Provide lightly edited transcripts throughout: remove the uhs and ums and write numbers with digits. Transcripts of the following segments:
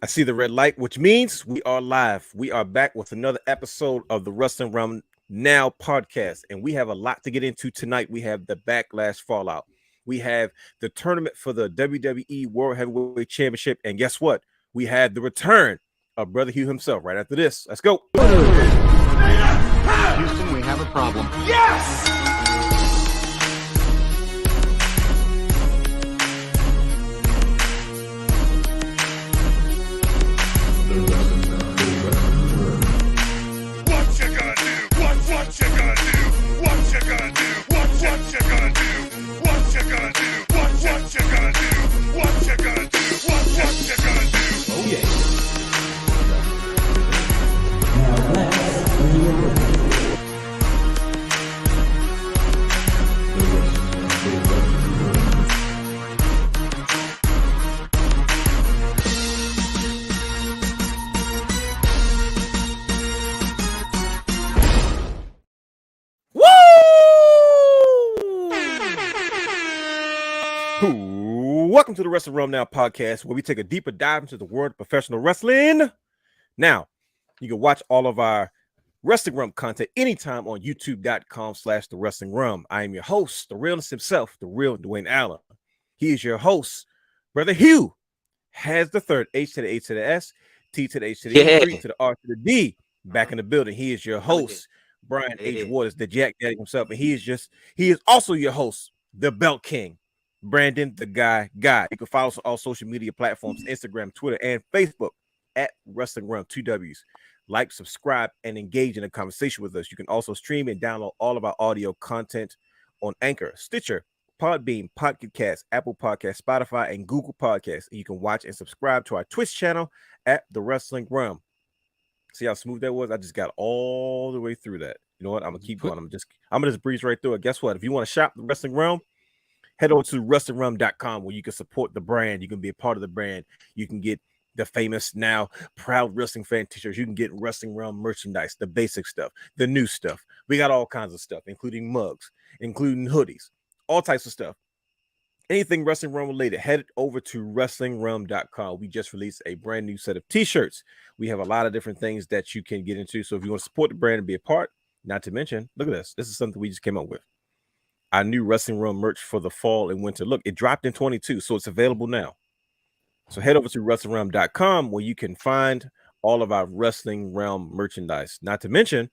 I see the red light, which means we are live. We are back with another episode of the Wrestling Wrealm Now podcast, and we have a lot to get into tonight. We have the Backlash Fallout. We have the tournament for the WWE World Heavyweight Championship, and guess what? We have the return of Brother Hugh himself right after this. Let's go. Houston, we have a problem. Yes! What you gonna do? What you gonna do? What you gonna do? What you gonna do? What you gonna do? What you gonna do? What you gonna do? What you gonna do? Oh yeah. Welcome to the Wrestling Wrealm Now podcast, where we take a deeper dive into the world of professional wrestling. Now, you can watch all of our Wrestling Wrealm content anytime on youtube.com/The Wrestling Wrealm. I am your host, the realness himself, the real Dwayne Allen. He is your host, Brother Hugh, has the third H to the A to the S, T to the H to the E, 3 to the R to the D, back in the building. He is your host, Brian H. Waters, the Jack Daddy himself, and he is also your host, the Belt King, Brandon the Guy. You can follow us on all social media platforms, Instagram, Twitter, and Facebook at Wrestling Wrealm, 2 W's. Like, subscribe, and engage in a conversation with us. You can also stream and download all of our audio content on Anchor, Stitcher, Podbean, Pocket Cast, Apple Podcasts, Spotify, and Google Podcasts. And you can watch and subscribe to our Twitch channel at The Wrestling Wrealm. See how smooth that was? I just got all the way through that. You know what? I'm gonna keep going. I'm gonna just breeze right through it. Guess what? If you want to shop The Wrestling Wrealm, head over to WrestlingWrealm.com, where you can support the brand. You can be a part of the brand. You can get the famous, now proud wrestling fan t-shirts. You can get Wrestling Wrealm merchandise, the basic stuff, the new stuff. We got all kinds of stuff, including mugs, including hoodies, all types of stuff. Anything Wrestling Wrealm related, head over to WrestlingWrealm.com. We just released a brand new set of t-shirts. We have a lot of different things that you can get into. So if you want to support the brand and be a part, not to mention, look at this. This is something we just came up with. Our new Wrestling Wrealm merch for the fall and winter. Look, it dropped in 22, so it's available now. So head over to WrestlingWrealm.com, where you can find all of our Wrestling Wrealm merchandise. Not to mention,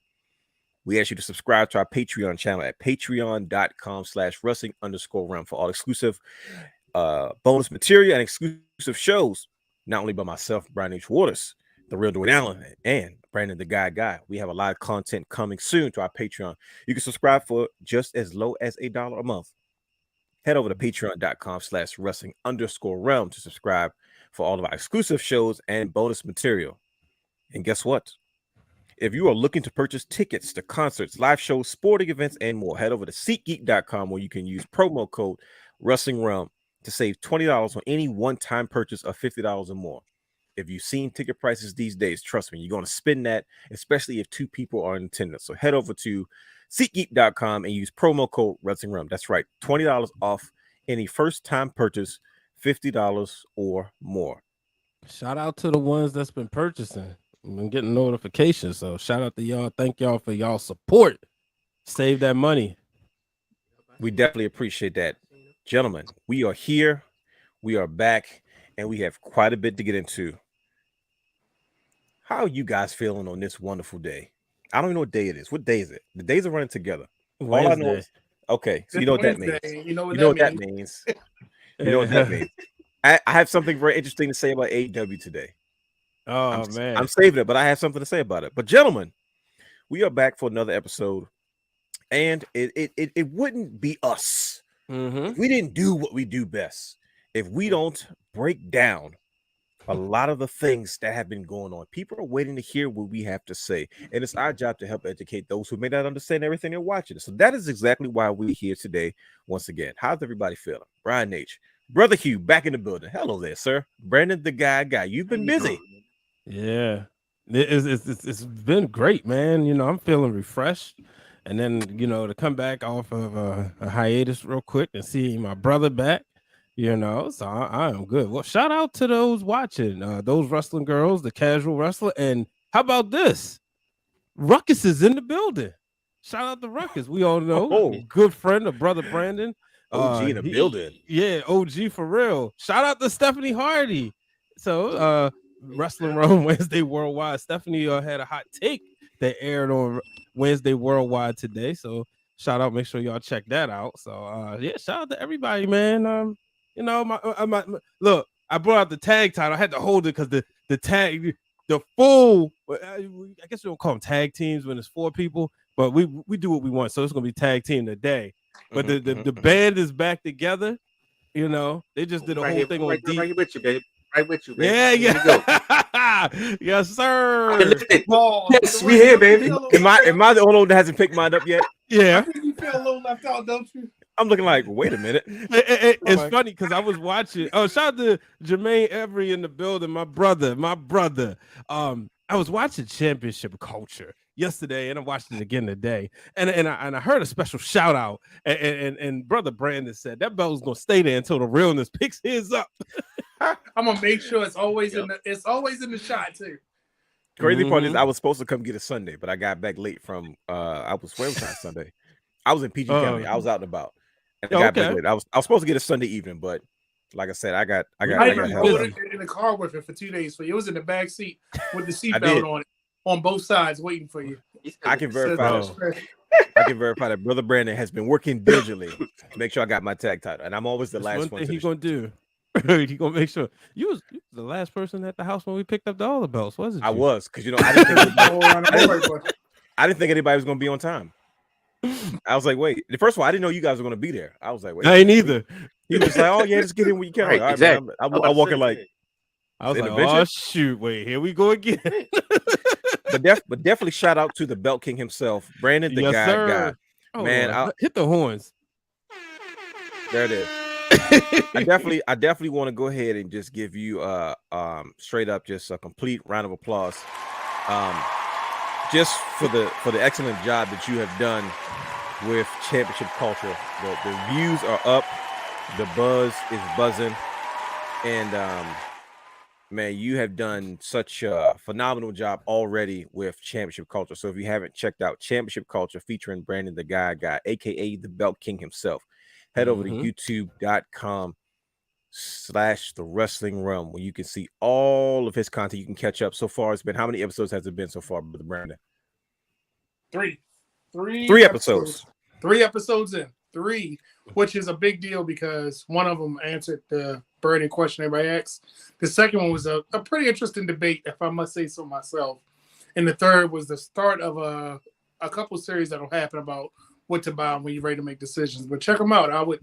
we ask you to subscribe to our Patreon channel at patreon.com/wrestling_realm for all exclusive bonus material and exclusive shows, not only by myself, Brian H. Waters, the real Dwayne Allen, and Brandon the Guy. We have a lot of content coming soon to our Patreon. You can subscribe for just as low as $1 a month. Head over to patreon.com/wrestling_realm to subscribe for all of our exclusive shows and bonus material. And guess what? If you are looking to purchase tickets to concerts, live shows, sporting events, and more, head over to SeatGeek.com, where you can use promo code Wrestling Wrealm to save $20 on any one-time purchase of $50 or more. If you've seen ticket prices these days, trust me, you're going to spend that, especially if 2 people are in attendance. So head over to SeatGeek.com and use promo code Wrestling Wrealm. That's right, $20 off any first-time purchase, $50 or more. Shout out to the ones that's been purchasing. I've been getting notifications. So shout out to y'all. Thank y'all for y'all support. Save that money. We definitely appreciate that. Gentlemen, we are here. We are back, and we have quite a bit to get into. How are you guys feeling on this wonderful day? I don't even know what day it is. What day is it? The days are running together. Wednesday. All I know is, okay, so you know what that means. You know what that means. You know what that means. I have something very interesting to say about AEW today. Oh, man. I'm saving it, but I have something to say about it. But gentlemen, we are back for another episode, and it wouldn't be us. If we didn't do what we do best, if we don't break down a lot of the things that have been going on. People are waiting to hear what we have to say, and it's our job to help educate those who may not understand everything they're watching. So that is exactly why we're here today once again. How's everybody feeling? Brian H. Brother Hugh back in the building. Hello there, sir. Brandon the Guy. You've been busy. Yeah, it's been great, man. You know, I'm feeling refreshed. And then, you know, to come back off of a hiatus real quick and see my brother back, So I am good. Well, shout out to those watching, those wrestling girls, the casual wrestler, and how about this? Ruckus is in the building. Shout out to Ruckus. We all know, good friend of Brother Brandon. OG in the building. Yeah, OG for real. Shout out to Stephanie Hardy. So, Wrestling Wrealm Wednesday Worldwide. Stephanie had a hot take that aired on Wednesday Worldwide today. So, shout out. Make sure y'all check that out. So, yeah, shout out to everybody, man. Look, I brought out the tag title. I had to hold it because the tag, the full, I guess we don't call them tag teams when it's 4 people, but we do what we want. So it's gonna be tag team today. But the band is back together. They just did a whole thing on deep. Right with you, babe. Right with you, babe. Yeah. Yes, sir. Yes, we here, baby. Am I the only one that hasn't picked mine up yet? Yeah. You feel a little left out, don't you? I'm looking like, wait a minute. It's funny because I was watching. Oh, shout out to Jermaine Every in the building, my brother. I was watching Championship Culture yesterday, and I watched it again today. And I heard a special shout out, and Brother Brandon said that belt was gonna stay there until the realness picks his up. I'm gonna make sure it's always in the shot too. Crazy part is I was supposed to come get it Sunday, but I got back late from where was I Sunday? I was in PG County. I was out and about. And I got back late. I was supposed to get it Sunday evening, but like I said, I got I didn't go in the car with it for 2 days. For you, it was in the back seat with the seatbelt on it, on both sides, waiting for you. I can verify. I can verify that Brother Brandon has been working diligently to make sure I got my tag title, and I'm always the last one. Thing he gonna do. He gonna make sure you was the last person at the house when we picked up all the belts, wasn't you? I was, because I didn't think anybody was gonna be on time. I was like, wait. First of all, I didn't know you guys were gonna be there. I was like, wait. I ain't either. He was like, oh yeah, just get in when you can. Right, exactly. I walk in like, I was like, oh shoot, wait, here we go again. but definitely shout out to the Belt King himself, Brandon, the guy. Oh, man, hit the horns. There it is. I definitely want to go ahead and just give you straight up just a complete round of applause. Just for the excellent job that you have done with Championship Culture. The views are up, the buzz is buzzing, and man, you have done such a phenomenal job already with Championship Culture. So if you haven't checked out Championship Culture featuring Brandon the Guy, aka the Belt King himself, head over to youtube.com/the Wrestling Wrealm, where you can see all of his content. You can catch up. So far, it's been, how many episodes has it been so far, Brother Brandon? Three episodes. 3 episodes in. 3, which is a big deal because one of them answered the burning question everybody asked. The second one was a pretty interesting debate, if I must say so myself. And the third was the start of a couple series that'll happen about what to buy when you're ready to make decisions. But check them out. I would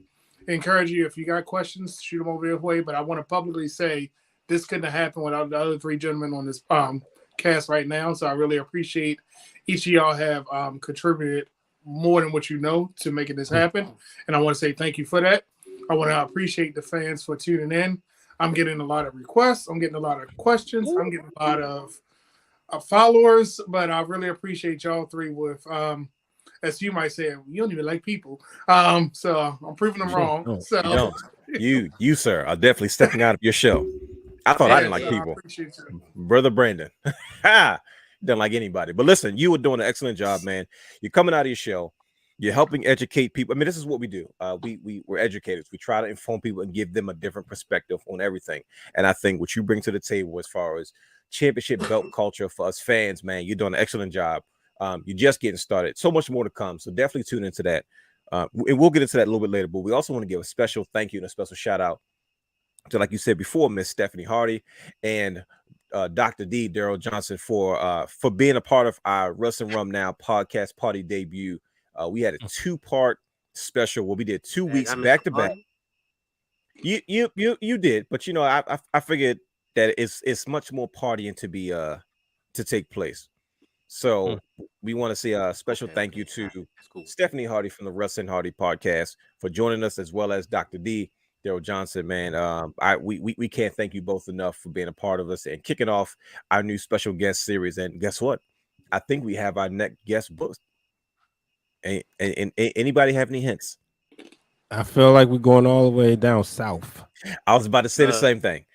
encourage you, if you got questions, shoot them over your way. But I want to publicly say this couldn't have happened without the other 3 gentlemen on this cast right now. So I really appreciate each of y'all have contributed more than what you know to making this happen. And I want to say thank you for that. I want to appreciate the fans for tuning in. I'm getting a lot of requests. I'm getting a lot of questions. I'm getting a lot of followers. But I really appreciate y'all 3 with, as you might say, you don't even like people. So I'm proving them wrong. No, so you sir, are definitely stepping out of your show. I thought I didn't like people. Brother Brandon. Don't like anybody. But listen, you were doing an excellent job, man. You're coming out of your show. You're helping educate people. I mean, this is what we do. We're educators. We try to inform people and give them a different perspective on everything. And I think what you bring to the table as far as championship belt culture for us fans, man, you're doing an excellent job. You're just getting started. So much more to come. So definitely tune into that. And we'll get into that a little bit later. But we also want to give a special thank you and a special shout out to, like you said before, Miss Stephanie Hardy and Dr. D, Daryl Johnson, for being a part of our Wrestling Wrealm Now podcast party debut. We had a 2-part special where we did 2 weeks back to back. You did, but I figured that it's much more partying to take place. So we want to say a special thank you to Stephanie Hardy from the Wrestling Hardy podcast for joining us, as well as Dr. D, Daryl Johnson, man. We can't thank you both enough for being a part of us and kicking off our new special guest series. And guess what? I think we have our next guest booked. And anybody have any hints? I feel like we're going all the way down south. I was about to say the same thing.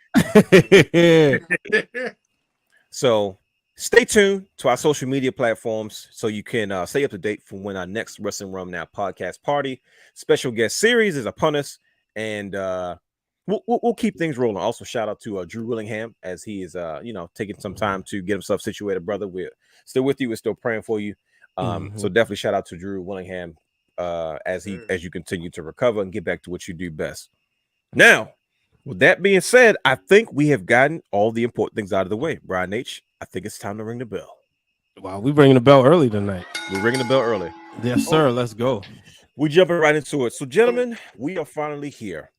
So stay tuned to our social media platforms so you can stay up to date for when our next Wrestling Wrealm Now podcast party special guest series is upon us, and we'll keep things rolling. Also, shout out to Drew Willingham as he is taking some time to get himself situated. Brother, we're still with you. We're still praying for you. So definitely shout out to Drew Willingham as you continue to recover and get back to what you do best. Now, with that being said, I think we have gotten all the important things out of the way. Brian H., I think it's time to ring the bell. Wow, we're ringing the bell early tonight. We're ringing the bell early. Yes, sir. Let's go. We're jumping right into it. So, gentlemen, we are finally here.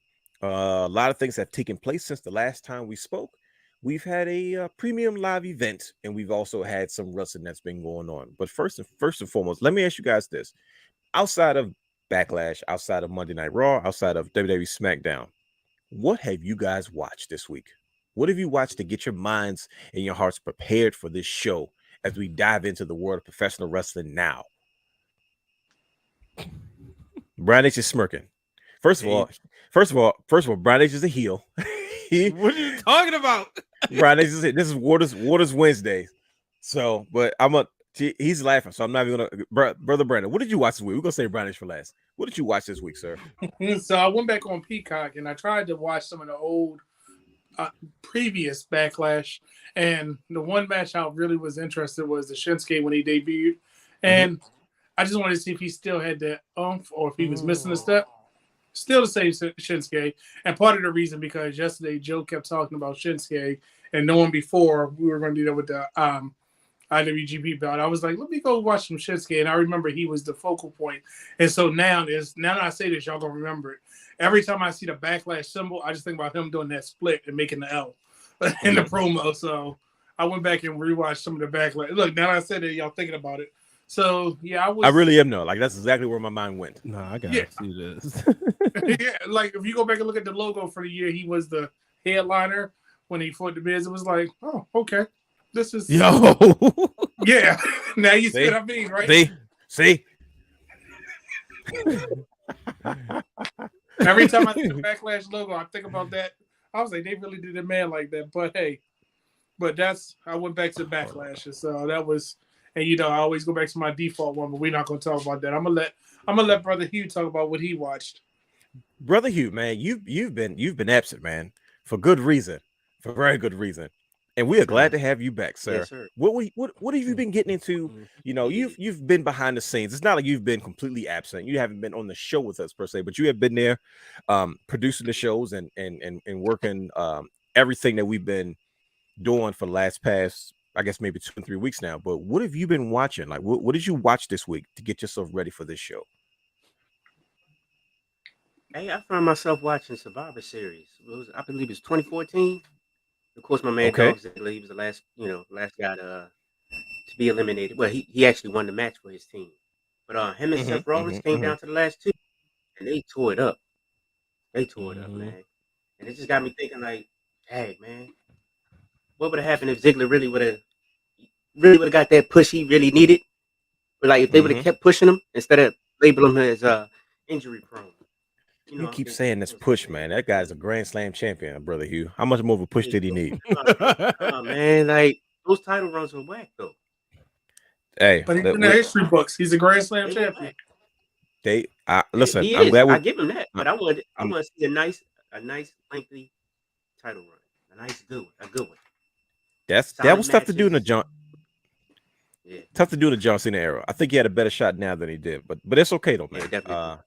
A lot of things have taken place since the last time we spoke. We've had a premium live event, and we've also had some wrestling that's been going on. But first and foremost, let me ask you guys this. Outside of Backlash, outside of Monday Night Raw, outside of WWE SmackDown, what have you guys watched this week? What have you watched to get your minds and your hearts prepared for this show as we dive into the world of professional wrestling now? Brian H is smirking. First of all, Brian H is a heel. What are you talking about? Brian H is this is Waters Wednesday. So, but he's laughing, so I'm not even gonna. Brother Brandon, what did you watch this week? We're gonna say Brian H for last. What did you watch this week, sir? So I went back on Peacock and I tried to watch some of the old previous Backlash, and the one match I really was interested was the Shinsuke when he debuted, and I just wanted to see if he still had that oomph or if he was missing a step. Still the same Shinsuke, and part of the reason because yesterday Joe kept talking about Shinsuke and knowing before we were going to do that with the IWGP belt, I was like, let me go watch some Shinsuke, and I remember he was the focal point. And so now that I say this, y'all gonna remember it. Every time I see the Backlash symbol, I just think about him doing that split and making the L in the promo. So I went back and rewatched some of the Backlash. Look, now that I said it, y'all thinking about it. So yeah, I really am though. Like that's exactly where my mind went. Nah, I gotta see this. Yeah, like if you go back and look at the logo for the year, he was the headliner when he fought the Miz. It was like, oh, okay. This is yeah. Now you see what I mean, right? See. Every time I see the Backlash logo, I think about that. I was like, they really did a man like that. But hey, I went back to Backlash, so that was, and I always go back to my default one, but we're not going to talk about that. I'm gonna let Brother Hugh talk about what he watched. Brother Hugh, man, you've been absent, man, for good reason, for very good reason. And we are glad to have you back, sir. Yes, sir. What have you been getting into? You've been behind the scenes. It's not like you've been completely absent. You haven't been on the show with us per se, but you have been there, producing the shows and working everything that we've been doing for the past, I guess maybe 2 and 3 weeks now. But what have you been watching? Like, what did you watch this week to get yourself ready for this show? Hey, I found myself watching Survivor Series. I believe it's 2014. Of course, my man Dog Ziggler, he was the last guy to be eliminated. Well, he actually won the match for his team. But him and Seth Rollins came down to the last two, and they tore it up. Man. And it just got me thinking, like, hey, man, what would have happened if Ziggler really would have got that push he really needed? Or like if they would have kept pushing him instead of labeling him as injury prone. You keep saying this push, man. That guy's a Grand Slam champion, Brother Hugh. How much more of a push did he need? Man, like those title runs were whack though. Hey, but he's in the history books. He's a Grand Slam champion. Listen. I'm glad I give him that, but I want to see a nice lengthy title run, a good one. That was tough to do in the John. Yeah. Tough to do in the John Cena era. I think he had a better shot now than he did, but it's okay though, man. Yeah,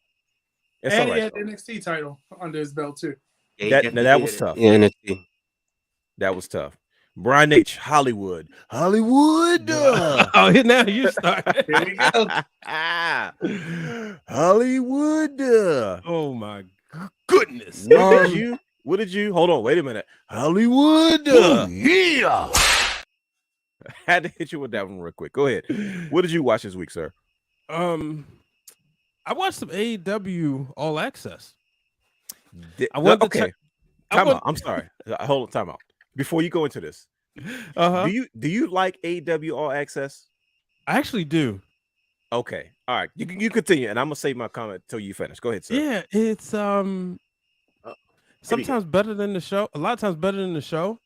it's and he had the NXT title under his belt too. Yeah, that was tough. Yeah, NXT. That was tough. Brian H. Hollywood. Oh, now you start. Here we go. Hollywood. Oh my goodness. What did you? Hold on. Wait a minute. Hollywood. Yeah. I had to hit you with that one real quick. Go ahead. What did you watch this week, sir? I watched some AEW All Access. Time out. I'm sorry. Hold on. Time out. Before you go into this, do you like AEW All Access? I actually do. Okay, all right. You continue, and I'm gonna save my comment till you finish. Go ahead, sir. Yeah, it's Here we go. sometimes better than the show. A lot of times better than the show.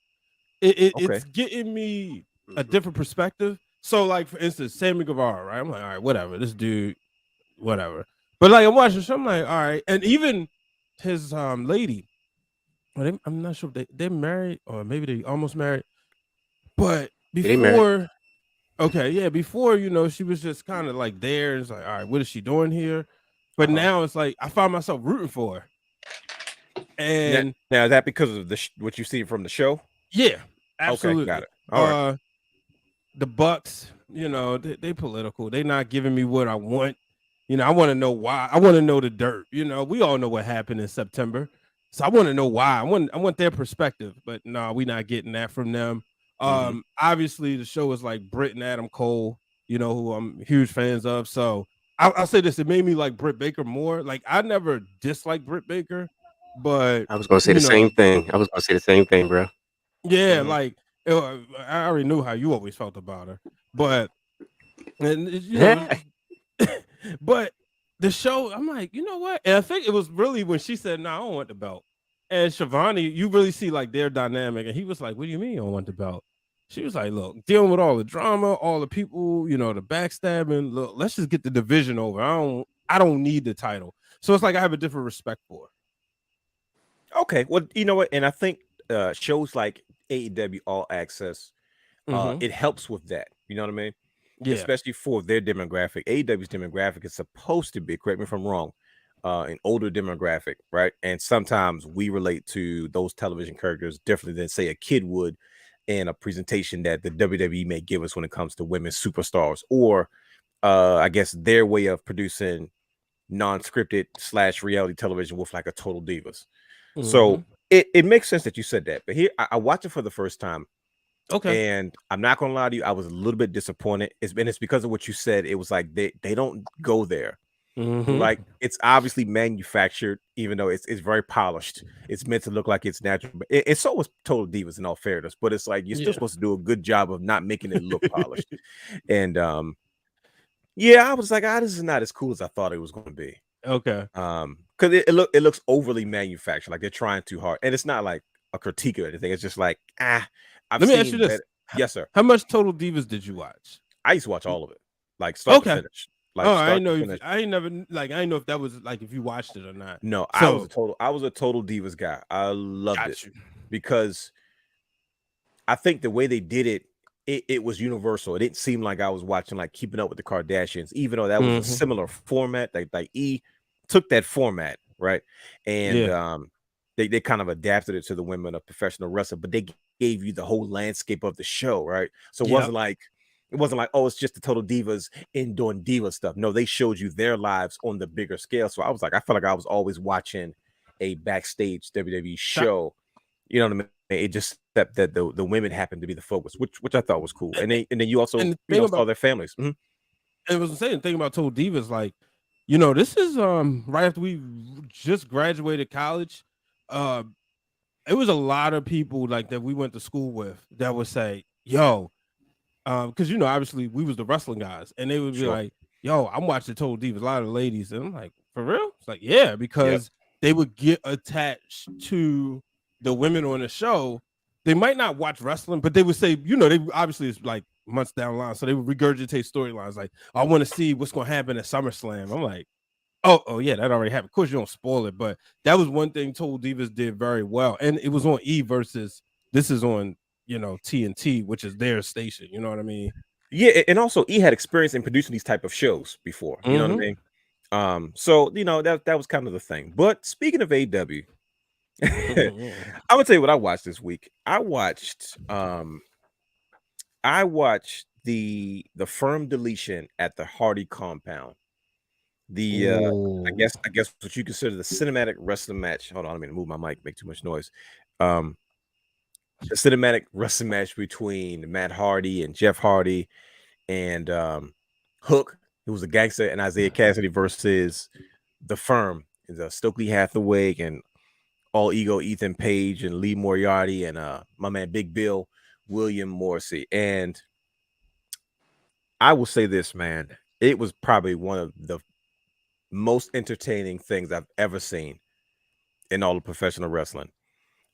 Okay. It's getting me a Mhm. different perspective. So, like for instance, Sammy Guevara, right? I'm like, all right, whatever. This dude, whatever. But like I'm watching the show, I'm like, all right, and even his lady. Well, I'm not sure if they're married or maybe they almost married. But Yeah, they married. before, okay, yeah, before she was just kind of like there. It's like, all right, what is she doing here? But now it's like I find myself rooting for her. And Now is that because of what you see from the show? yeah, absolutely. Okay, got it. All right. The Bucks, they political. They not giving me what I want. I want to know why. I want to know the dirt. We all know what happened in September. So I want to know why. I want their perspective. But no, we not getting that from them. Obviously the show is like Britt and Adam Cole, who I'm huge fans of. So I'll say this, it made me like Britt Baker more. Like I never disliked Britt Baker, but I was gonna say the same thing. I was gonna say the same thing, bro. yeah, Mhm. like I already knew how you always felt about her, but but the show, I'm like, you know what? And I think it was really when she said, "No, I don't want the belt." And Shivani, you really see like their dynamic, and he was like, "What do you mean you don't want the belt?" She was like, "Look, dealing with all the drama, all the people, the backstabbing. Look, let's just get the division over. I don't need the title." So it's like I have a different respect for her. Okay. Well, you know what? And I think shows like AEW All Access, it helps with that. You know what I mean? Yeah. Especially for their demographic. AEW's demographic is supposed to be, correct me if I'm wrong, an older demographic, right? And sometimes we relate to those television characters differently than, say, a kid would in a presentation that the WWE may give us when it comes to women's superstars, or I guess their way of producing non-scripted / reality television with like a Total Divas. So it makes sense that you said that. But here I watched it for the first time. Okay. And I'm not gonna lie to you, I was a little bit disappointed. It's because of what you said. It was like they don't go there. Like it's obviously manufactured, even though it's very polished. It's meant to look like it's natural. But it's so was Total Divas in all fairness, but it's like you're still supposed to do a good job of not making it look polished. And yeah, I was like, this is not as cool as I thought it was going to be. Okay. Because it looks overly manufactured, like they're trying too hard, and it's not like a critique or anything. It's just like Let me ask you this. Yes, sir. How much Total Divas did you watch? I used to watch all of it, like start to finish. Like I know. I ain't never like. I didn't know if that was like if you watched it or not. No, I was a Total Divas guy. I loved it because I think the way they did it, it was universal. It didn't seem like I was watching like Keeping Up with the Kardashians, even though that was a similar format. Like E took that format, right, and they kind of adapted it to the women of professional wrestling, but they gave you the whole landscape of the show, right? So it wasn't like oh, it's just the Total Divas in doing diva stuff. No, they showed you their lives on the bigger scale. So I was like, I felt like I was always watching a backstage WWE show. You know what I mean? It just that the women happened to be the focus, which I thought was cool. And then you also saw their families. And it was the same thing about Total Divas, like, this is right after we just graduated college. It was a lot of people like that we went to school with that would say, yo, because obviously we was the wrestling guys, and they would be like, yo, I'm watching Total Divas, a lot of ladies, and I'm like, for real? It's like, yeah, because they would get attached to the women on the show. They might not watch wrestling, but they would say, they obviously it's like months down the line, so they would regurgitate storylines like, I want to see what's gonna happen at SummerSlam. I'm like, oh yeah, that already happened. Of course, you don't spoil it, but that was one thing Total Divas did very well, and it was on E versus this is on TNT, which is their station. You know what I mean? Yeah, and also E had experience in producing these type of shows before. You know what I mean? So that was kind of the thing. But speaking of AEW, I'm gonna tell you what I watched this week. I watched the firm deletion at the Hardy compound. I guess what you consider the cinematic wrestling match. Hold on, I'm gonna move my mic, make too much noise. The cinematic wrestling match between Matt Hardy and Jeff Hardy and Hook, who was a gangster, and Isaiah Cassidy versus the firm, Stokely Hathaway and All Ego Ethan Page and Lee Moriarty and my man Big Bill William Morrissey. And I will say this, man, it was probably one of the most entertaining things I've ever seen in all of professional wrestling.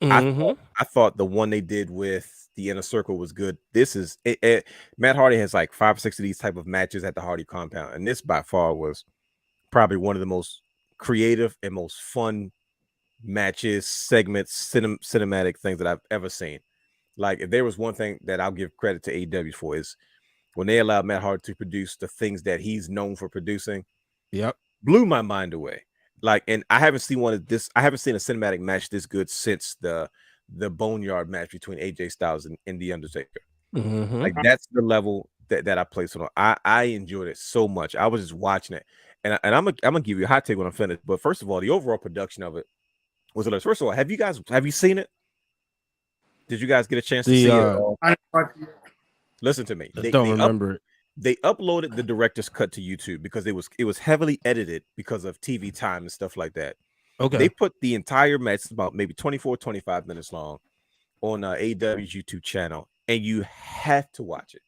I thought the one they did with the Inner Circle was good. This is Matt Hardy has like 5 or 6 of these type of matches at the Hardy compound, and this by far was probably one of the most creative and most fun matches, segments, cinematic things that I've ever seen. Like, if there was one thing that I'll give credit to AEW for, is when they allowed Matt Hardy to produce the things that he's known for producing. Yep. Blew my mind away. Like, and I haven't seen one of this. I haven't seen a cinematic match this good since the Boneyard match between AJ Styles and The Undertaker. Like, that's the level that I placed it on. I enjoyed it so much. I was just watching it, and I'm gonna give you a hot take when I'm finished. But first of all, the overall production of it was hilarious. First of all, have you seen it? Did you guys get a chance to see it? Listen to me. I don't remember it. They uploaded the director's cut to YouTube because it was heavily edited because of TV time and stuff like that. Okay. They put the entire match, about maybe 24, 25 minutes long, on AEW's YouTube channel, and you have to watch it.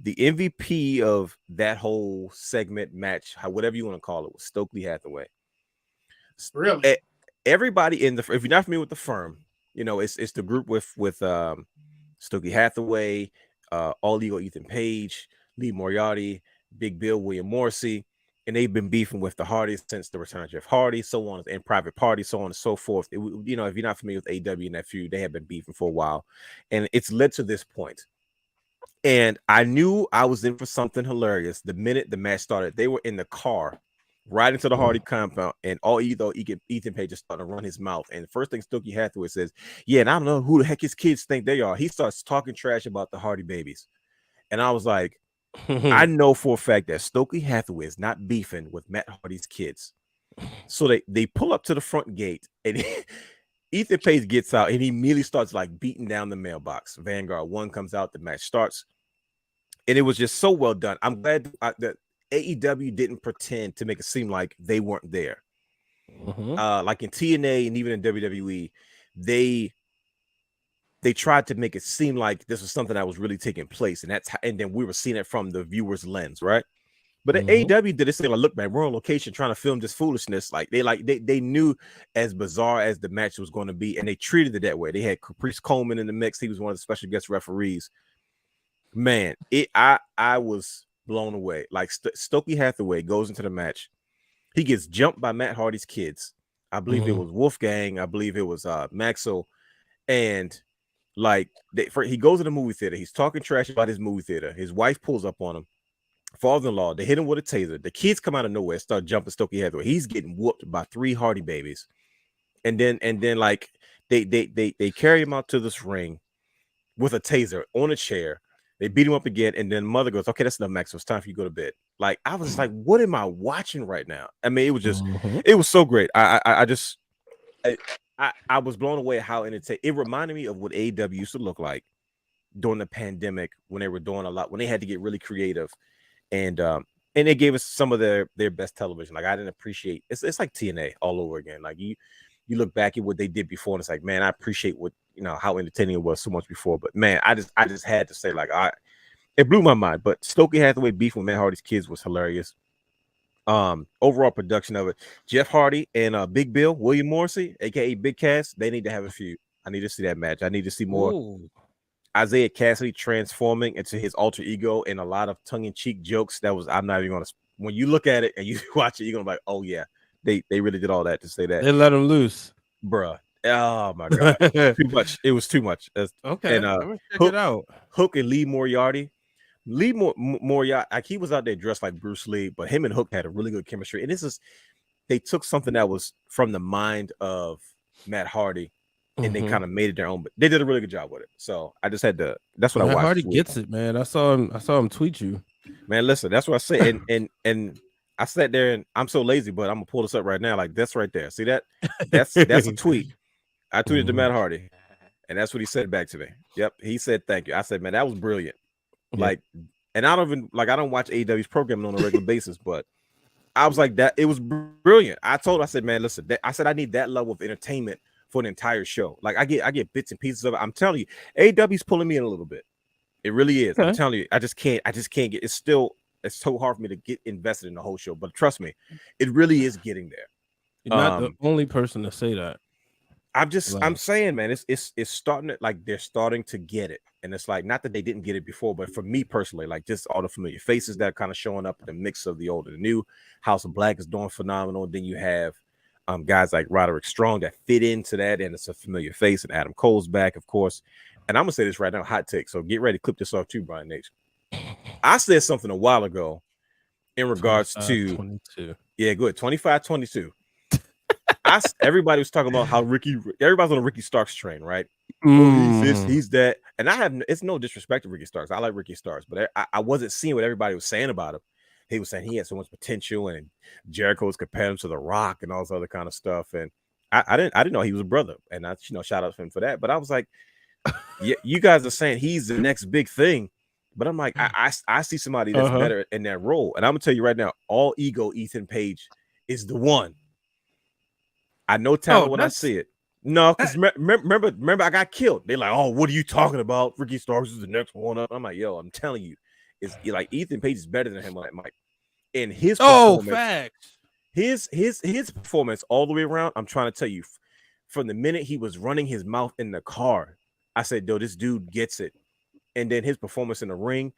The MVP of that whole segment, match, whatever you want to call it, was Stokely Hathaway. Really? Everybody in if you're not familiar with the firm, you know, it's the group with Stokely Hathaway, All Ego Ethan Page, Lee Moriarty, Big Bill, William Morrissey, and they've been beefing with the Hardys since the return of Jeff Hardy, so on, and Private Party, so on and so forth. You know, if you're not familiar with AEW and that feud, they have been beefing for a while, and it's led to this point. And I knew I was in for something hilarious the minute the match started. They were in the car riding to the Hardy compound, and all Ethan Page is starting to run his mouth. And the first thing Stokely Hathaway says, yeah, and I don't know who the heck his kids think they are. He starts talking trash about the Hardy babies. And I was like, I know for a fact that Stokely Hathaway is not beefing with Matt Hardy's kids. So they pull up to the front gate, and Ethan Page gets out, and he immediately starts like beating down the mailbox. Vanguard 1 comes out, the match starts, and it was just so well done. I'm glad that AEW didn't pretend to make it seem like they weren't there. Like in TNA and even in WWE, they tried to make it seem like this was something that was really taking place, and then we were seeing it from the viewer's lens, right? But AEW did this thing like, look, man, we're on location trying to film this foolishness. Like they knew as bizarre as the match was going to be, and they treated it that way. They had Caprice Coleman in the mix. He was one of the special guest referees. Man, I was blown away. Like Stokely Hathaway goes into the match. He gets jumped by Matt Hardy's kids. I believe it was Wolfgang. I believe it was Maxo. And like he goes to the movie theater. He's talking trash about his movie theater. His wife pulls up on him. Father-in-law, they hit him with a taser. The kids come out of nowhere, start jumping Stokely Hathaway. He's getting whooped by 3 Hardy babies. And then like they carry him out to this ring with a taser on a chair. They beat him up again, and then mother goes, okay, that's enough, Max. It's time for you to go to bed. Like, I was like, what am I watching right now? I mean, it was just, it was so great. I was blown away how entertaining. It reminded me of what AEW used to look like during the pandemic, when they were doing a lot, when they had to get really creative, and they gave us some of their best television. Like, I didn't appreciate it's like TNA all over again. Like you look back at what they did before, and it's like, man, I appreciate what, you know, how entertaining it was so much before. But man, I just had to say, like, it blew my mind. But Stokely Hathaway beef with Matt Hardy's kids was hilarious. Overall production of it, Jeff Hardy and Big Bill, William Morrissey, aka Big Cass, they need to have a feud. I need to see that match. I need to see more. Ooh. Isaiah Cassidy transforming into his alter ego and a lot of tongue-in-cheek jokes. I'm not even gonna, when you look at it and you watch it, you're gonna be like, oh yeah, they really did all that to say that. They let him loose, bruh. Oh my god, too much. It was too much. Okay, and I'm gonna check it out. Hook and Lee Moriarty. Moriarty, like, he was out there dressed like Bruce Lee, but him and Hook had a really good chemistry. And they took something that was from the mind of Matt Hardy, and they kind of made it their own. But they did a really good job with it. So I just had to. That's what I watched. Hardy gets it, man. I saw him tweet you. Man, listen, that's what I say. And I sat there, and I'm so lazy, but I'm gonna pull this up right now. Like, that's right there. See that? That's a tweet. I tweeted to Matt Hardy, and that's what he said back to me. Yep, he said thank you. I said, man, that was brilliant. Like, and I don't watch AEW's programming on a regular basis, but I was like, that it was brilliant. I said, man, listen, I said I need that level of entertainment for an entire show. Like, I get bits and pieces of it. I'm telling you, AEW's pulling me in a little bit. It really is. I'm telling you, I just can't get. It's still it's so hard for me to get invested in the whole show. But trust me, it really is getting there. You're not the only person to say that. I'm saying, man, it's starting to, like, they're starting to get it. And it's like, not that they didn't get it before, but for me personally, like, just all the familiar faces that are kind of showing up in the mix of the old and the new. House of Black is doing phenomenal. Then you have guys like Roderick Strong that fit into that, and it's a familiar face. And Adam Cole's back, of course. And I'm gonna say this right now, hot take. So get ready to clip this off too, Brian Nate. I said something a while ago in regards to 22. Yeah, good. 25-22. Everybody was talking about how everybody's on a Ricky Starks train, right? Oh, he's this, he's that. And it's no disrespect to Ricky Starks. I like Ricky Starks, but I wasn't seeing what everybody was saying about him. He was saying he had so much potential, and Jericho was comparing him to The Rock and all this other kind of stuff. And I didn't know he was a brother. And I, shout out to him for that. But I was like, yeah, you guys are saying he's the next big thing. But I'm like, I see somebody that's better in that role. And I'm gonna tell you right now, all ego Ethan Page is the one. I know talent when I see it. No, because remember, I got killed. They're like, "Oh, what are you talking about? Ricky Starks is the next one up." I'm like, "Yo, I'm telling you, it's like Ethan Page is better than him on that mic." And his facts. His performance all the way around. I'm trying to tell you, from the minute he was running his mouth in the car, I said, "Yo, this dude gets it." And then his performance in the ring,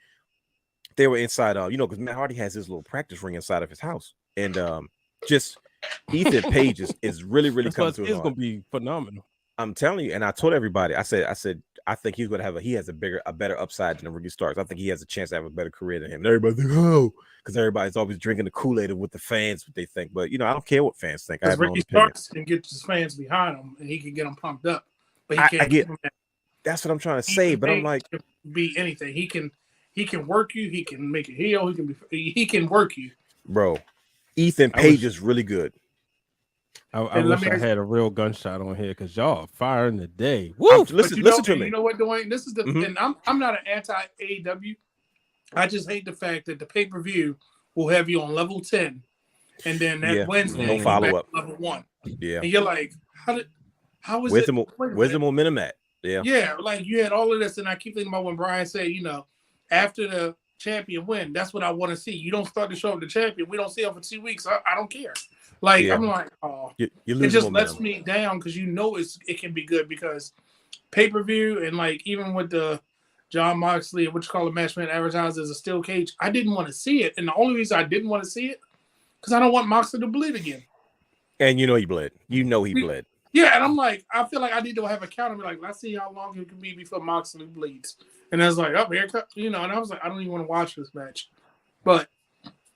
they were inside. Because Matt Hardy has his little practice ring inside of his house, and just. Ethan Page is really coming through. It's gonna be phenomenal. I'm telling you, and I told everybody. I said, I think he's gonna have he has a better upside than Ricky Starks. I think he has a chance to have a better career than him. And everybody's like, oh, because everybody's always drinking the Kool-Aid with the fans, what they think. But I don't care what fans think. I have Ricky Starks can get his fans behind him, and he can get them pumped up. But he can't. That's what I'm trying to say. But I'm like, be anything. He can work you. He can make a heel. He can work you, bro. Ethan Page is really good. I wish I had a real gunshot on here because y'all are firing the day. Woo! Listen to me. You know what, Dwayne? This is the and I'm not an anti-AEW. I just hate the fact that the pay-per-view will have you on level 10, and then that Wednesday no follow-up level 1. Yeah, and you're like, how is where's it? Where's the momentum at? Yeah, like you had all of this, and I keep thinking about when Brian said, after the champion win, that's what I want to see. You don't start to show up the champion. We don't see him for 2 weeks. I don't care. Like I'm like, oh, it just momentum. Lets me down because it can be good because pay-per-view and like even with the John Moxley and what you call a match man advertised as a steel cage, I didn't want to see it, and the only reason I didn't want to see it because I don't want Moxley to bleed again. And he bled. He bled. Yeah, and I'm like, I feel like I need to have a count and be like, let's see how long it can be before Moxley bleeds. And I was like, oh, here, and I was like, I don't even want to watch this match, but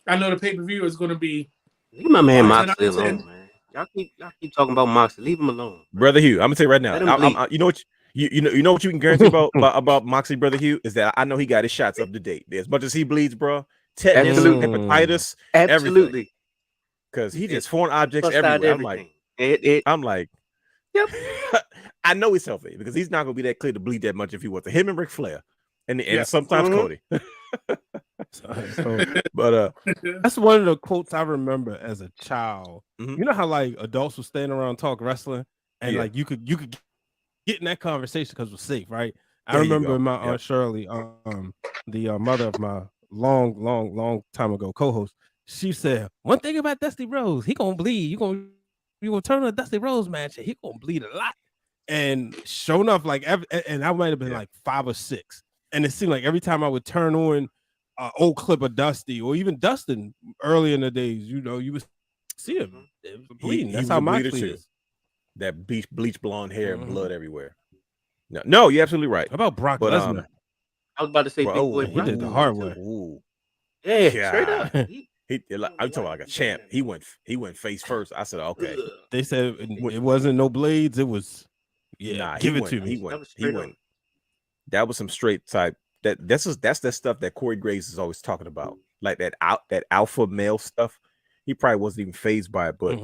I know the pay-per-view is going to be. Leave my man Moxley alone, man. Y'all keep talking about Moxley. Leave him alone. Brother Hugh, I'm gonna tell you right now. You know what you can guarantee about Moxley, Brother Hugh, is that I know he got his shots up to date. As much as he bleeds, bro, tetanus, hepatitis, everything. Because he just foreign objects everywhere. I'm like, yep. I know he's healthy because he's not gonna be that clear to bleed that much if he was. Him and Ric Flair, and sometimes Cody. But that's one of the quotes I remember as a child. You know how like adults would stand around and talk wrestling, and like you could get in that conversation because it was safe, right? I remember my Aunt Shirley, the mother of my long time ago co-host. She said one thing about Dusty Rhodes, he gonna bleed. You gonna turn on a Dusty Rhodes match, and he gonna bleed a lot. And sure enough, like and I might have been like 5 or 6. And it seemed like every time I would turn on an old clip of Dusty or even Dustin early in the days, you would see him bleeding. That's how Moxley is. That bleach blonde hair and blood everywhere. No, you're absolutely right. How about Brock Lesnar? I was about to say, he did the hard way. Yeah, straight up. I'm talking about like a champ. He went face first. I said, okay. They said it wasn't no blades. It was give it to me. He went. That was some straight type. That's the stuff that Corey Graves is always talking about, like that alpha male stuff. He probably wasn't even phased by it, but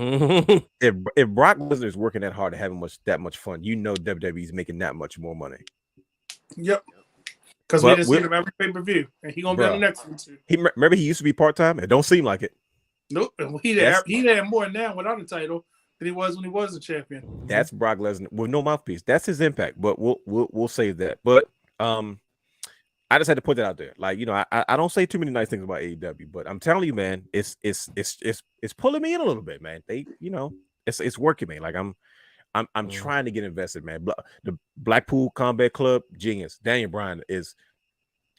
if Brock Lesnar is working that hard and having that much fun, WWE's making that much more money. Yep. Because we didn't see him every pay-per-view, and he gonna be on the next one too. Remember he used to be part-time. It don't seem like it. Nope. He had more now without a title than he was when he was a champion. That's Brock Lesnar with no mouthpiece. That's his impact. But we'll save that. But I just had to put that out there. Like, I don't say too many nice things about AEW, but I'm telling you, man, it's pulling me in a little bit, man. They, it's working, man. Like I'm trying to get invested, man. The Blackpool Combat Club, genius. Daniel Bryan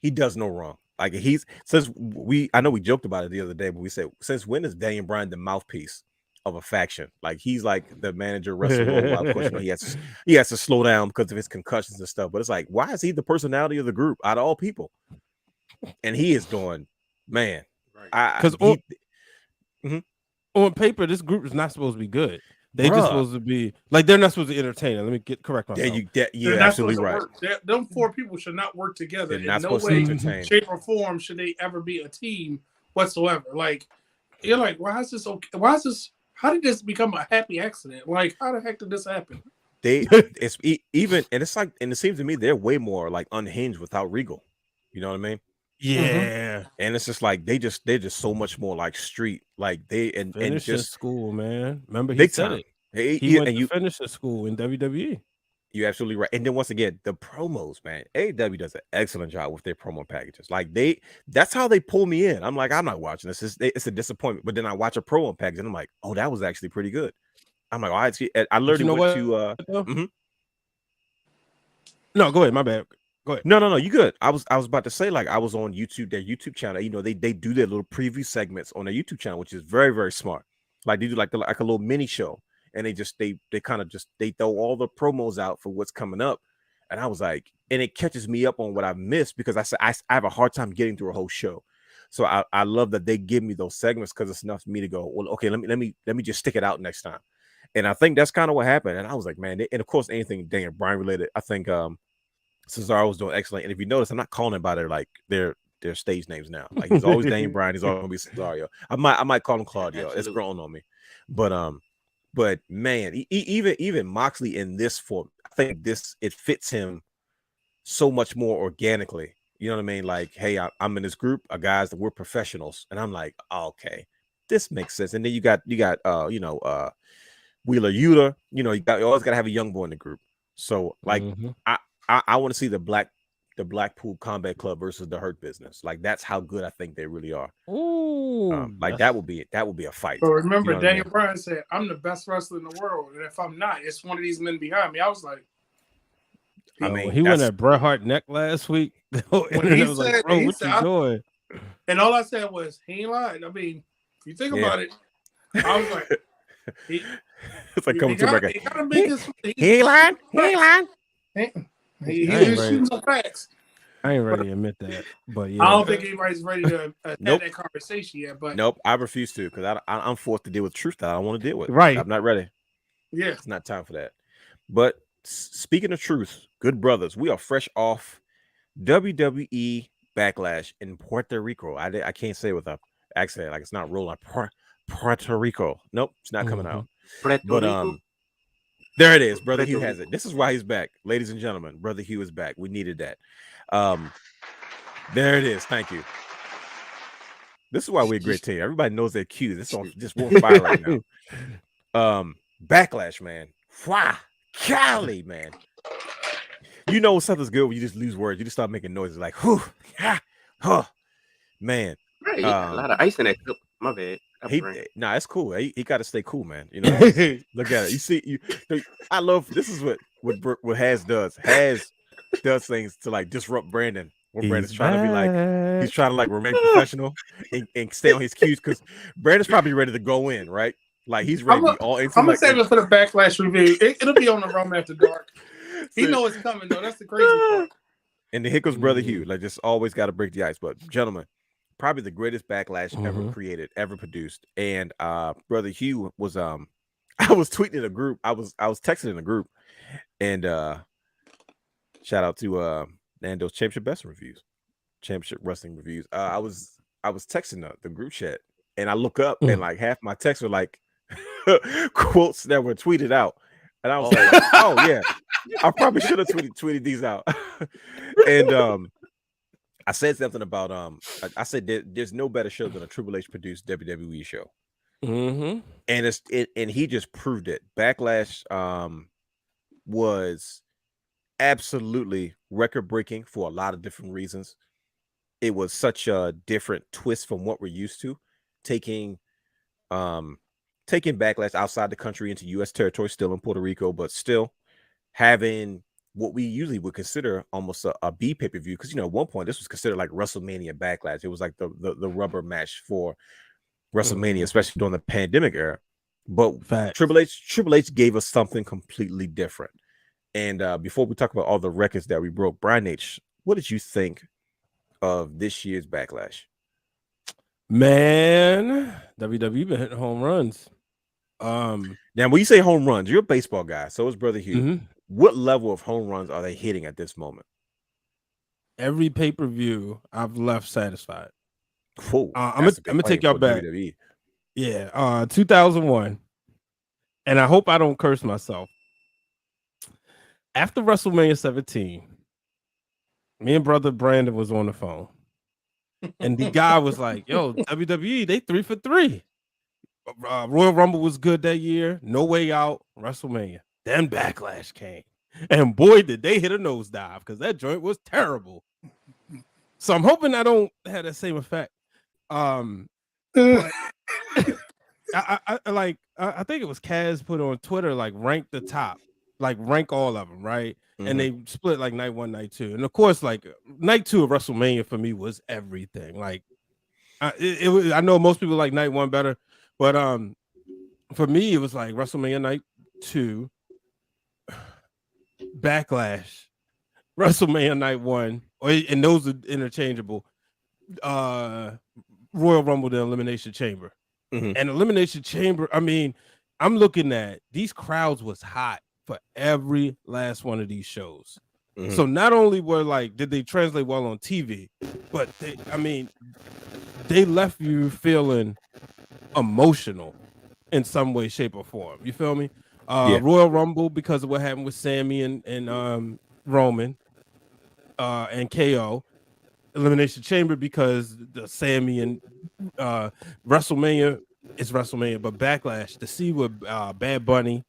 he does no wrong. Like I know we joked about it the other day, but we said, since when is Daniel Bryan the mouthpiece of a faction? Like, he's like the manager wrestling worldwide. Of course, he has to slow down because of his concussions and stuff. But it's like, why is he the personality of the group out of all people? And he is doing, man. Because on paper, this group is not supposed to be good. They just supposed to be like, they're not supposed to entertain. Let me get correct myself. You're absolutely right. Them four people should not work together. They're not in no supposed way, to entertain. shape, or form should they ever be a team whatsoever. Like, you're like, why is this okay? Why is this? How did this become a happy accident? Like, how the heck did this happen? It's even, and it's like, and it seems to me they're way more like unhinged without Regal. You know what I mean? Yeah. And it's just like they're just so much more like street. Like they and just school, man. Remember, he said it. He went to finish the school in WWE. You're absolutely right. And then once again, the promos, man. AEW does an excellent job with their promo packages. Like, that's how they pull me in. I'm like, I'm not watching this. It's a disappointment. But then I watch a promo package and I'm like, oh, that was actually pretty good. I'm like, all right. I literally went to No, go ahead. My bad. Go ahead. No, you good. I was about to say, like, I was on YouTube, their YouTube channel. They do their little preview segments on their YouTube channel, which is very, very smart. Like, they do like a little mini show, and they kind of just throw all the promos out for what's coming up. And I was like, and it catches me up on what I've missed, because I have a hard time getting through a whole show. So I love that they give me those segments, because it's enough for me to go, well, okay, let me just stick it out next time. And I think that's kind of what happened. And I was like, man, and of course, anything Daniel Bryan related, I think Cesaro was doing excellent. And if you notice, I'm not calling him by their stage names now. Like, he's always Daniel Bryan. He's always gonna be Cesaro. I might call him Claudio. Absolutely. It's grown on me. But man, even Moxley in this form, I think it fits him so much more organically. You know what I mean? Like, hey, I'm in this group of guys that we're professionals, and I'm like, oh, okay, this makes sense. And then you got Wheeler Yuta. You always got to have a young boy in the group. So like, I want to see the Blackpool Combat Club versus the Hurt Business. Like, that's how good I think they really are. Ooh, that would be a fight. But remember, Daniel Bryan said, "I'm the best wrestler in the world, and if I'm not, it's one of these men behind me." I was like, he went at Bret Hart neck last week. When he said, "Bro, what you doing?" And all I said was, "He ain't lying." I mean, if you think about it, I was like, "It's like coming to America." He ain't lying. He ain't lying. He's shooting some facts. I ain't ready to admit that, but yeah, I don't think anybody's ready to have that conversation yet. But nope, I refuse to, because I'm forced to deal with truth that I don't want to deal with. Right, I'm not ready. Yeah, it's not time for that. But speaking of truth, good brothers, we are fresh off WWE Backlash in Puerto Rico. I can't say it with a accent, like it's not rolling. Puerto Rico. Nope, it's not coming out. But there it is. Brother Hugh has it. This is why he's back, ladies and gentlemen. Brother Hugh is back. We needed that. There it is. Thank you. This is why we're a great team. Everybody knows their cues. This on just won't fire right now. Backlash, man. Wow, Cali, man. You know something's good when you just lose words. You just start making noises like whew, huh, man. Right, a lot of ice in that cup. My bad. It's cool. He got to stay cool, man. You know, look at it. You see, I love this. Is what Has does. Has does things to like disrupt Brandon. When Brandon's trying to be like, he's trying to like remain professional and stay on his cues, because Brandon's probably ready to go in, right? Like he's ready to be all into. I'm gonna save it for the Backlash review. It'll be on the Rome After Dark. He knows it's coming though. That's the crazy part. And then here goes Brother Hugh. Like, just always got to break the ice. But gentlemen, probably the greatest Backlash ever created, ever produced. And Brother Hugh was I was tweeting in a group. I was texting in a group, and shout out to Nando's Championship Wrestling Reviews. I was texting the group chat, and I look up and like half my texts were like quotes that were tweeted out, and I was like, oh yeah, I probably should have tweeted these out. And I said something about I said there's no better show than a Triple H produced WWE show. And and he just proved it. Backlash was absolutely record breaking for a lot of different reasons. it was such a different twist from what we're used to, taking taking Backlash outside the country into U.S. territory, still in Puerto Rico, but still having what we usually would consider almost a B pay-per-view. Because, at one point, this was considered like WrestleMania Backlash. It was like the rubber match for WrestleMania, especially during the pandemic era. But Facts. Triple H gave us something completely different. And before we talk about all the records that we broke, Brian H., what did you think of this year's Backlash? Man, WWE been hitting home runs. Now, when you say home runs, you're a baseball guy, so is Brother Hugh. Mhm. What level of home runs are they hitting at this moment? Every pay-per-view I've left satisfied. Whoa, I'm gonna take y'all back. WWE. Yeah, 2001, and I hope I don't curse myself. After WrestleMania 17, me and Brother Brandon was on the phone, and the guy was like, "Yo, WWE, they 3 for 3. Royal Rumble was good that year. No Way Out, WrestleMania. Then Backlash came, and boy, did they hit a nosedive because that joint was terrible. So I'm hoping I don't have that same effect. But I think it was Kaz put on Twitter like rank the top, like rank all of them, right? And they split like night 1, night 2, and of course, like night 2 of WrestleMania for me was everything. Like it was. I know most people like night 1 better, but for me it was like WrestleMania night 2, Backlash, WrestleMania night 1, and those are interchangeable. Royal Rumble, the Elimination Chamber. And Elimination Chamber, I mean, I'm looking at these crowds was hot for every last one of these shows. So not only were like, did they translate well on TV, but they left you feeling emotional in some way, shape, or form. You feel me? Royal Rumble because of what happened with Sammy and Roman and KO. Elimination Chamber because the Sammy and WrestleMania is WrestleMania, but Backlash to see with Bad Bunny,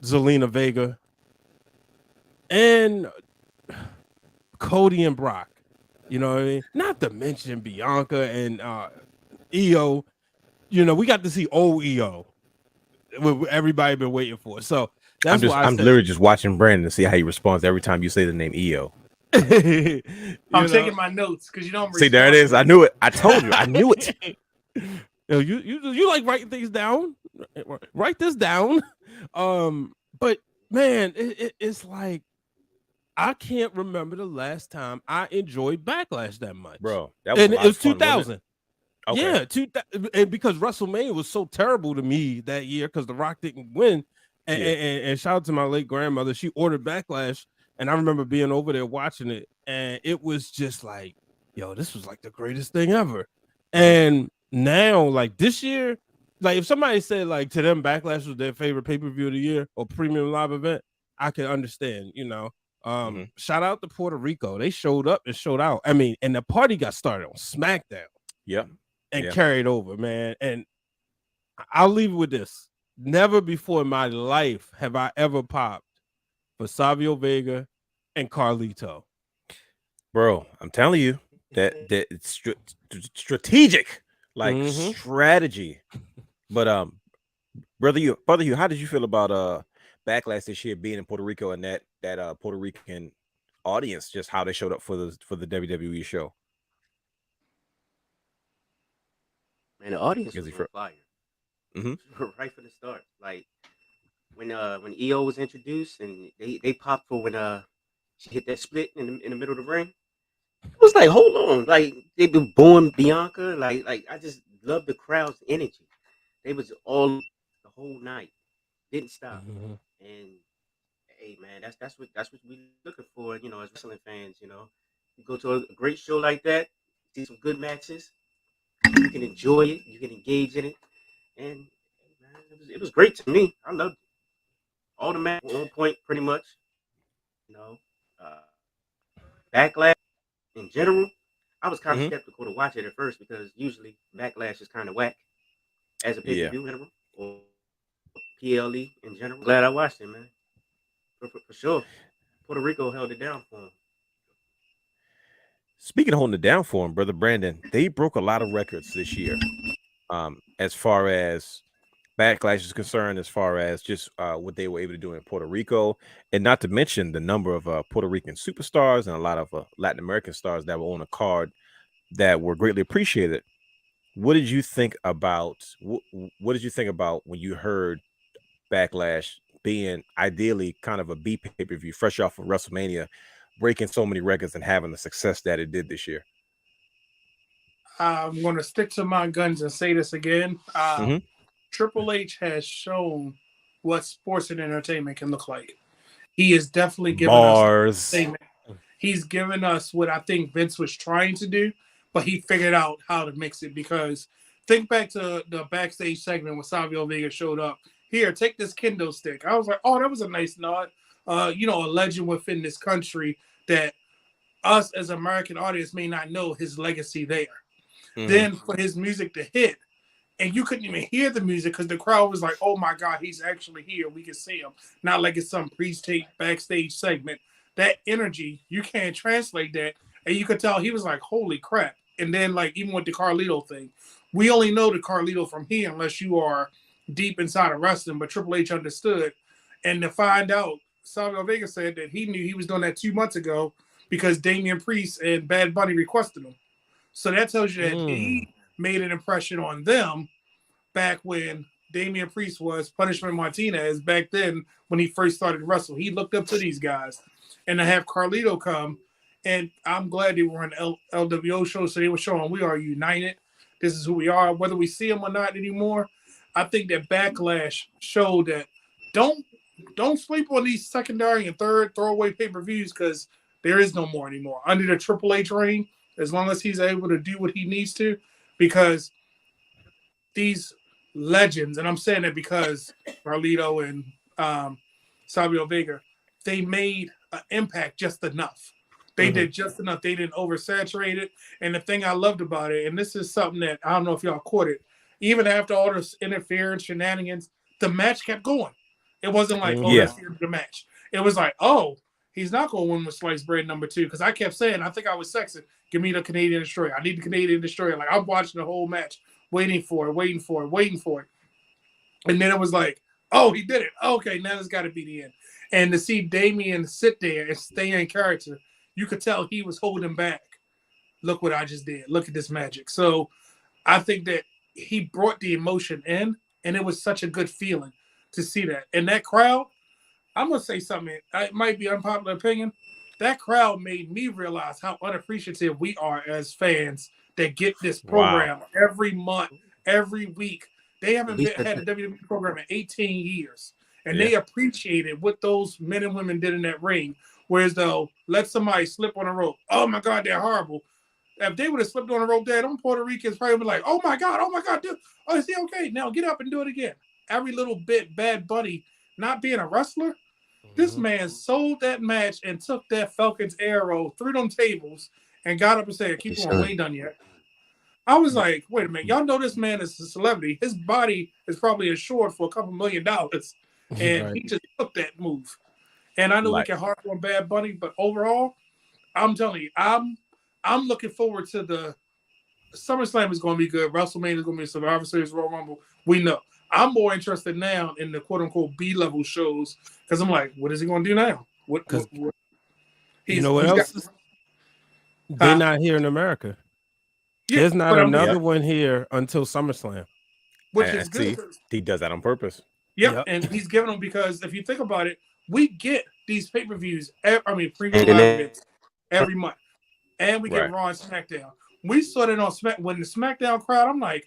Zelina Vega, and Cody and Brock. You know what I mean? Not to mention Bianca and EO. You know, we got to see old EO. What everybody been waiting for. So that's why I'm literally just watching Brandon to see how he responds every time you say the name EO. I'm taking my notes because you don't see. There it is. I knew it. I told you. I knew it. Yo, you like writing things down? Write this down. But man, it's like I can't remember the last time I enjoyed Backlash that much, bro. That was and it was 2000. Okay. Yeah, and because WrestleMania was so terrible to me that year because The Rock didn't win. And shout out to my late grandmother. She ordered Backlash. And I remember being over there watching it, and it was just like, yo, this was like the greatest thing ever. And now, like this year, like if somebody said like to them Backlash was their favorite pay-per-view of the year or premium live event, I can understand, you know. Shout out to Puerto Rico. They showed up and showed out. I mean, and the party got started on SmackDown. Yep. And carried over, man. And I'll leave it with this. Never before in my life have I ever popped for Savio Vega and Carlito. Bro, I'm telling you that it's strategic, like strategy. But brother Hugh, how did you feel about Backlash this year being in Puerto Rico and that Puerto Rican audience, just how they showed up for the WWE show? Man, the audience was on fire. Right from the start. Like when EO was introduced and they popped for when she hit that split in the middle of the ring. It was like, hold on, like they been booing Bianca, like I just love the crowd's energy. They was all the whole night, didn't stop. And hey, man, that's what we looking for, you know, as wrestling fans. You know, you go to a great show like that, see some good matches, you can enjoy it, you can engage in it, and man, it was great to me. I loved it. All the matches were on point, pretty much. You know, Backlash in general, I was kind of skeptical to watch it at first because usually Backlash is kind of whack as a pay-per-view in general or PLE in general. Glad I watched it, man. For sure. Puerto Rico held it down for him. Speaking of holding it down for him, Brother Brandon, they broke a lot of records this year. As far as Backlash is concerned, as far as just what they were able to do in Puerto Rico, and not to mention the number of Puerto Rican superstars and a lot of Latin American stars that were on a card that were greatly appreciated. What did you think about what did you think about when you heard Backlash being ideally kind of a B pay-per-view fresh off of WrestleMania, breaking so many records and having the success that it did this year? I'm going to stick to my guns and say this again. Mhm. Triple H has shown what sports and entertainment can look like. He is definitely given Bars. us. He's given us what I think Vince was trying to do, but he figured out how to mix it. Because think back to the backstage segment when Savio Vega showed up. Here, take this kendo stick. I was like, oh, that was a nice nod. A legend within this country that us as American audience may not know his legacy there. Mhm. Then for his music to hit, and you couldn't even hear the music because the crowd was like, oh my God, he's actually here. We can see him. Not like it's some pre-tape backstage segment. That energy, you can't translate that. And you could tell he was like, holy crap. And then like even with the Carlito thing, we only know the Carlito from here unless you are deep inside of wrestling, but Triple H understood. And to find out, Savio Vega said that he knew he was doing that 2 months ago because Damian Priest and Bad Bunny requested him. So that tells you that he made an impression on them back when Damian Priest was Punishment Martinez back then when he first started to wrestle. He looked up to these guys. And to have Carlito come, and I'm glad they were on LWO show, so they were showing we are united. This is who we are, whether we see them or not anymore. I think that Backlash showed that don't sleep on these secondary and third throwaway pay-per-views because there is no more anymore. Under the Triple H reign, as long as he's able to do what he needs to, because these legends, and I'm saying that because Carlito and Savio Vega, they made an impact just enough. They did just enough. They didn't oversaturate it. And the thing I loved about it, and this is something that I don't know if y'all caught it, even after all this interference, shenanigans, the match kept going. It wasn't like, let's hear the match. It was like, he's not going to win with sliced bread number 2. Because I kept saying, I think I was sexing, give me the Canadian Destroyer. I need the Canadian Destroyer. Like, I'm watching the whole match, waiting for it. And then it was like, he did it. Okay, now it's got to be the end. And to see Damian sit there and stay in character, you could tell he was holding back. Look what I just did. Look at this magic. So I think that he brought the emotion in, and it was such a good feeling to see that. And that crowd, I'm going to say something. It might be unpopular opinion. That crowd made me realize how unappreciative we are as fans that get this program every month, every week. They haven't had a WWE program in 18 years. And they appreciated what those men and women did in that ring. Whereas though, let somebody slip on a rope. Oh my God, they're horrible. If they would have slipped on a rope there, them Puerto Ricans probably be like, oh my God, dude. Oh, is he okay? Now get up and do it again. Every little bit, Bad Bunny not being a wrestler. This man sold that match and took that Falcon's arrow through them tables and got up and said, keep on, we ain't done yet. I was like, wait a minute. Y'all know this man is a celebrity. His body is probably insured for a couple $1 million. And he just took that move. And I know we can harp on Bad Bunny, but overall, I'm telling you, I'm looking forward to the SummerSlam is going to be good. WrestleMania is going to be Survivor Series, Royal Rumble. We know. I'm more interested now in the quote-unquote B-level shows because I'm like, what is he going to do now? What you know what else? They're not here in America. Yeah, there's not another one here until SummerSlam. Which is good. He does that on purpose. Yep, and he's giving them because if you think about it, we get these pay-per-views, premium live events every month. And we get Raw and SmackDown. We saw it on when the SmackDown crowd, I'm like,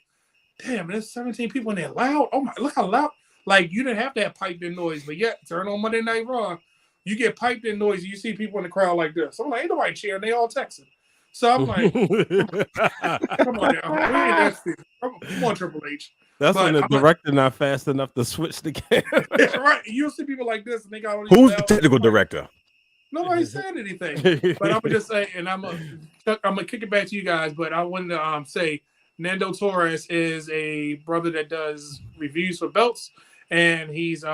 damn, there's 17 people in there loud. Oh my, look how loud. Like, you didn't have to have piped in noise, but yet, turn on Monday Night Raw, you get piped in noise, and you see people in the crowd like this. So I'm like, ain't nobody cheering, they all texting. So I'm like, come on now. Come on, Triple H. That's when the director not fast enough to switch the camera. Right. You'll see people like this, and they got all these. Who's the technical director? Nobody said anything. But I'm gonna just say, and I'm gonna kick it back to you guys. But I wanted to say, Nando Torres is a brother that does reviews for belts, and he's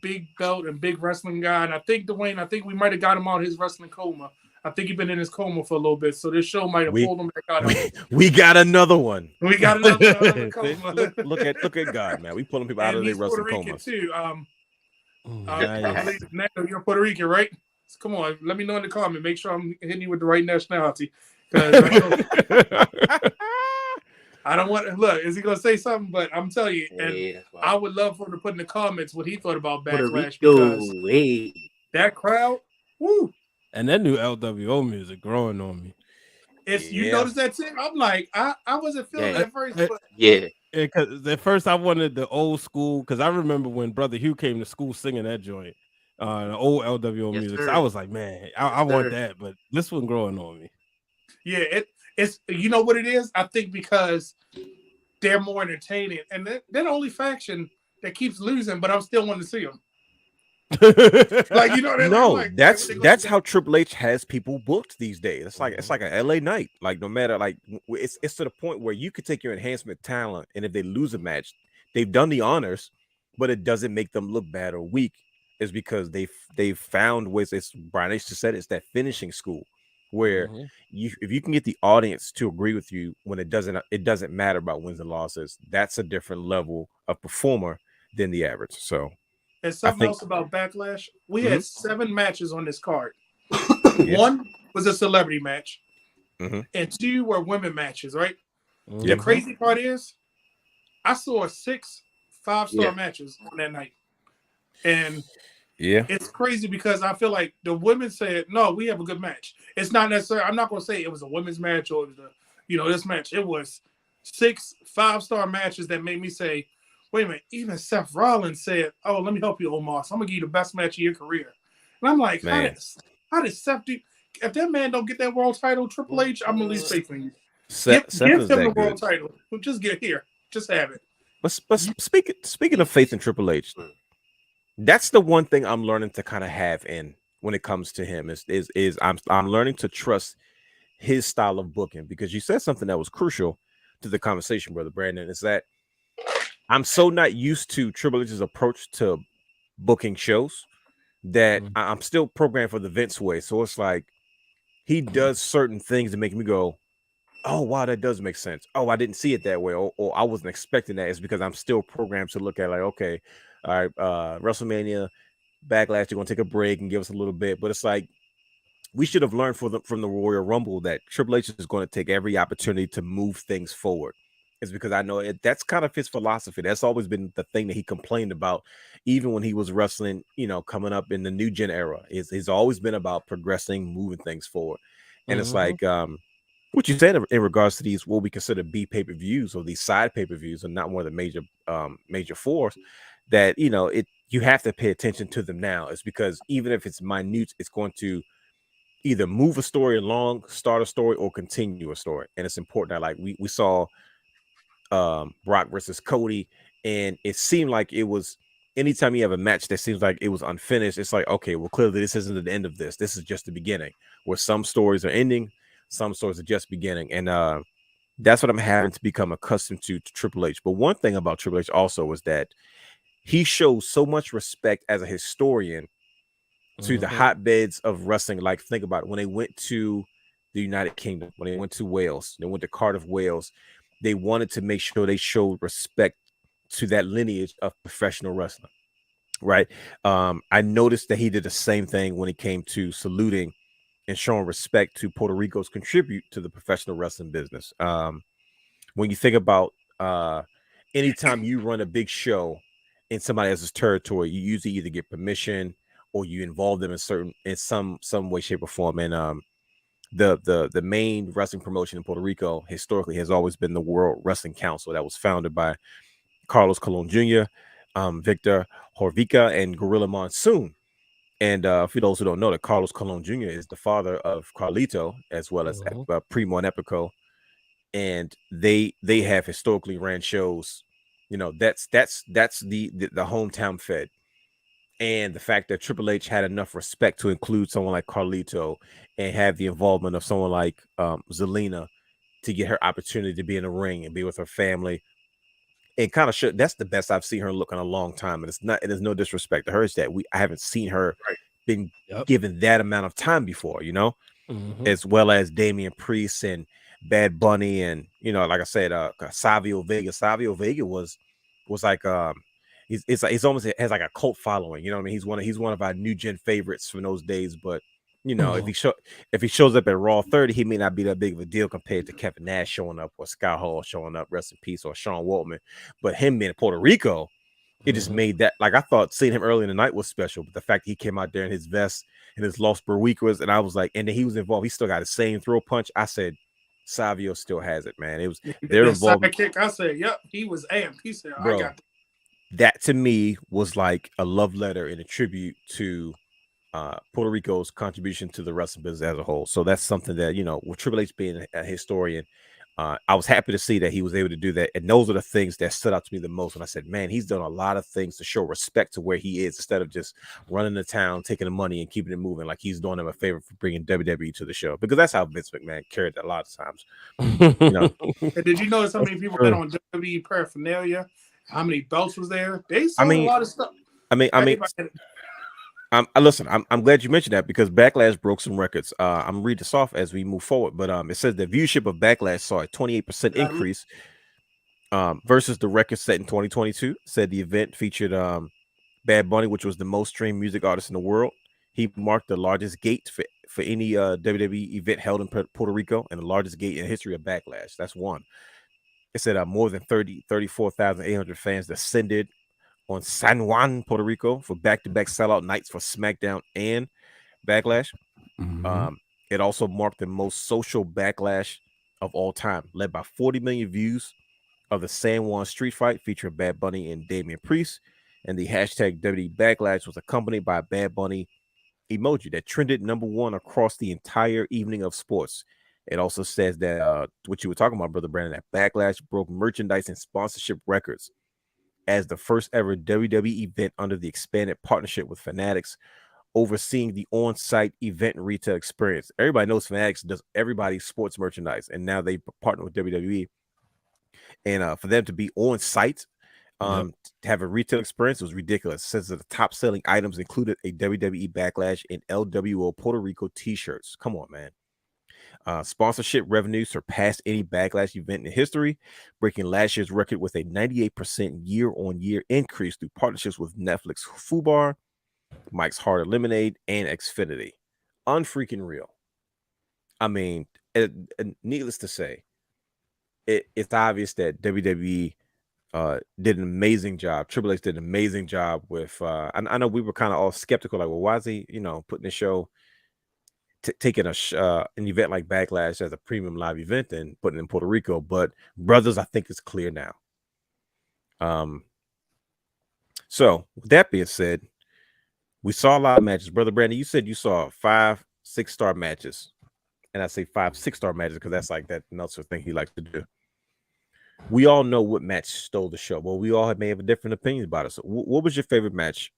big belt and big wrestling guy. And I think Dwayne, we might have got him out of his wrestling coma. I think he's been in his coma for a little bit, so this show might have pulled him back out. We got another one. We got another coma. look at God, man. We pulling people out of their wrestling comas. Too. I believe Nando, you're Puerto Rican, right? So come on, let me know in the comment. Make sure I'm hitting you with the right nationality. I don't want to look. Is he gonna say something? But I'm telling you, and I would love for him to put in the comments what he thought about Backlash, because that crowd, woo. And that new LWO music growing on me. You notice that too? I'm like, I wasn't feeling it at first, but because at first I wanted the old school, because I remember when Brother Hugh came to school singing that joint, the old LWO music. So I was like, man, I want that, but this one growing on me. Yeah, it's you know what it is? I think because they're more entertaining, and they're the only faction that keeps losing, but I'm still wanting to see them. Like, you know, like, that's how Triple H has people booked these days. It's like an LA night. Like, no matter, like, it's to the point where you could take your enhancement talent, and if they lose a match, they've done the honors, but it doesn't make them look bad or weak. Is because they've found ways. It's Brian H. just said, it's that finishing school where if you can get the audience to agree with you when it doesn't matter about wins and losses. That's a different level of performer than the average. So. And something else about Backlash, we had 7 matches on this card. 1 was a celebrity match, and 2 were women matches, right? The crazy part is, I saw 6 5-star matches on that night. And it's crazy because I feel like the women said, no, we have a good match. It's not necessarily, I'm not going to say it was a women's match or it was this match. It was 6 5-star matches that made me say, wait a minute, even Seth Rollins said, oh, let me help you, Omos. I'm going to give you the best match of your career. And I'm like, how did Seth do? If that man don't get that world title, Triple H, I'm going to lose faith in you. Seth give is him that the world good. title. Just get here. Just have it. But speaking of faith in Triple H, that's the one thing I'm learning to kind of have in when it comes to him is I'm learning to trust his style of booking, because you said something that was crucial to the conversation, Brother Brandon, is that I'm so not used to Triple H's approach to booking shows that I'm still programmed for the Vince way. So it's like he does certain things to make me go, oh, wow, that does make sense. Oh, I didn't see it that way. Or I wasn't expecting that. It's because I'm still programmed to look at like, okay, all right, WrestleMania, Backlash, you're going to take a break and give us a little bit. But it's like we should have learned from the Royal Rumble that Triple H is going to take every opportunity to move things forward. Is because I know that's kind of his philosophy. That's always been the thing that he complained about, even when he was wrestling, coming up in the new gen era. It's always been about progressing, moving things forward. And it's like what you said in regards to these, what we consider B pay-per-views or these side pay-per-views, and not one of the major fours, that you have to pay attention to them now. It's because even if it's minute, it's going to either move a story along, start a story, or continue a story. And it's important that, like, we saw Brock versus Cody, and it seemed like it was, anytime you have a match that seems like it was unfinished, it's like, okay, well, clearly this isn't the end of this. This is just the beginning, where some stories are ending, some stories are just beginning. And that's what I'm having to become accustomed to Triple H. But one thing about Triple H also is that he shows so much respect as a historian to the hotbeds of wrestling. Like, think about it. When they went to the United Kingdom, when they went to Wales, they went to Cardiff, Wales, they wanted to make sure they showed respect to that lineage of professional wrestling, right? I noticed that he did the same thing when it came to saluting and showing respect to Puerto Rico's contribute to the professional wrestling business. When you think about anytime you run a big show in somebody else's territory, you usually either get permission or you involve them in some way, shape, or form. And the main wrestling promotion in Puerto Rico historically has always been the World Wrestling Council, that was founded by Carlos Colon Jr., Victor Horvica, and Gorilla Monsoon. And for those who don't know, that Carlos Colon Jr. is the father of Carlito, as well as Primo and Epico. And they have historically ran shows. That's the hometown fed. And the fact that Triple H had enough respect to include someone like Carlito and have the involvement of someone like Zelina to get her opportunity to be in the ring and be with her family, and kind of that's the best I've seen her look in a long time. And there's no disrespect to her. It's that I haven't seen her been given that amount of time before, as well as Damian Priest and Bad Bunny, and like I said, Savio Vega. Savio Vega was like he's almost has like a cult following. You know what I mean? He's one of our new gen favorites from those days. But if he shows up at Raw 30, he may not be that big of a deal compared to Kevin Nash showing up or Scott Hall showing up, rest in peace, or Sean Waltman. But him being in Puerto Rico, it just made that, like, I thought seeing him early in the night was special, but the fact that he came out there in his vest and his Los Barriquas, and I was like, and then he was involved. He still got the same throw punch. I said, Savio still has it, man. It was their involvement. Kick. I said, yep, he was amped. He said, bro, I got that to me was like a love letter and a tribute to Puerto Rico's contribution to the wrestling business as a whole. So that's something that, with Triple H being a historian, I was happy to see that he was able to do that. And those are the things that stood out to me the most when I said, man, he's done a lot of things to show respect to where he is instead of just running the town, taking the money and keeping it moving. Like he's doing him a favor for bringing WWE to the show, because that's how Vince McMahon carried it a lot of times. And did you notice how many people got on WWE paraphernalia? How many belts was there? They saw a lot of stuff. Listen, I'm glad you mentioned that, because Backlash broke some records. I'm gonna read this off as we move forward, but it says the viewership of Backlash saw a 28% increase versus the record set in 2022. Said the event featured Bad Bunny, which was the most streamed music artist in the world. He marked the largest gate for any WWE event held in Puerto Rico, and the largest gate in the history of Backlash. That's one. It said more than 34,800 fans descended on San Juan, Puerto Rico, for back-to-back sellout nights for SmackDown and Backlash. It also marked the most social Backlash of all time, led by 40 million views of the San Juan street fight featuring Bad Bunny and Damian Priest. And the hashtag WWE Backlash was accompanied by a Bad Bunny emoji that trended #1 across the entire evening of sports. It also says that what you were talking about, Brother Brandon, that Backlash broke merchandise and sponsorship records as the first ever WWE event under the expanded partnership with Fanatics, overseeing the on-site event and retail experience. Everybody knows Fanatics does everybody's sports merchandise, and now they partner with WWE. And for them to be on site, to have a retail experience was ridiculous. It says that the top selling items included a WWE Backlash and LWO Puerto Rico t-shirts. Come on, man. Sponsorship revenue surpassed any Backlash event in history, breaking last year's record with a 98% year-on-year increase through partnerships with Netflix Fubar, Mike's Hard Lemonade, and Xfinity. Unfreaking real. I mean, needless to say, it's obvious that WWE did an amazing job. Triple H did an amazing job with. I know we were kind of all skeptical, like, well, why is he, putting the show? Taking an event like Backlash as a premium live event and putting it in Puerto Rico, but brothers, I think it's clear now. So with that being said, we saw a lot of matches. Brother Brandon, you said you saw 5 6-star matches, and I say 5 6-star matches because that's like that Meltzer thing he likes to do. We all know what match stole the show. Well, we all may have a different opinion about it. So, what was your favorite match?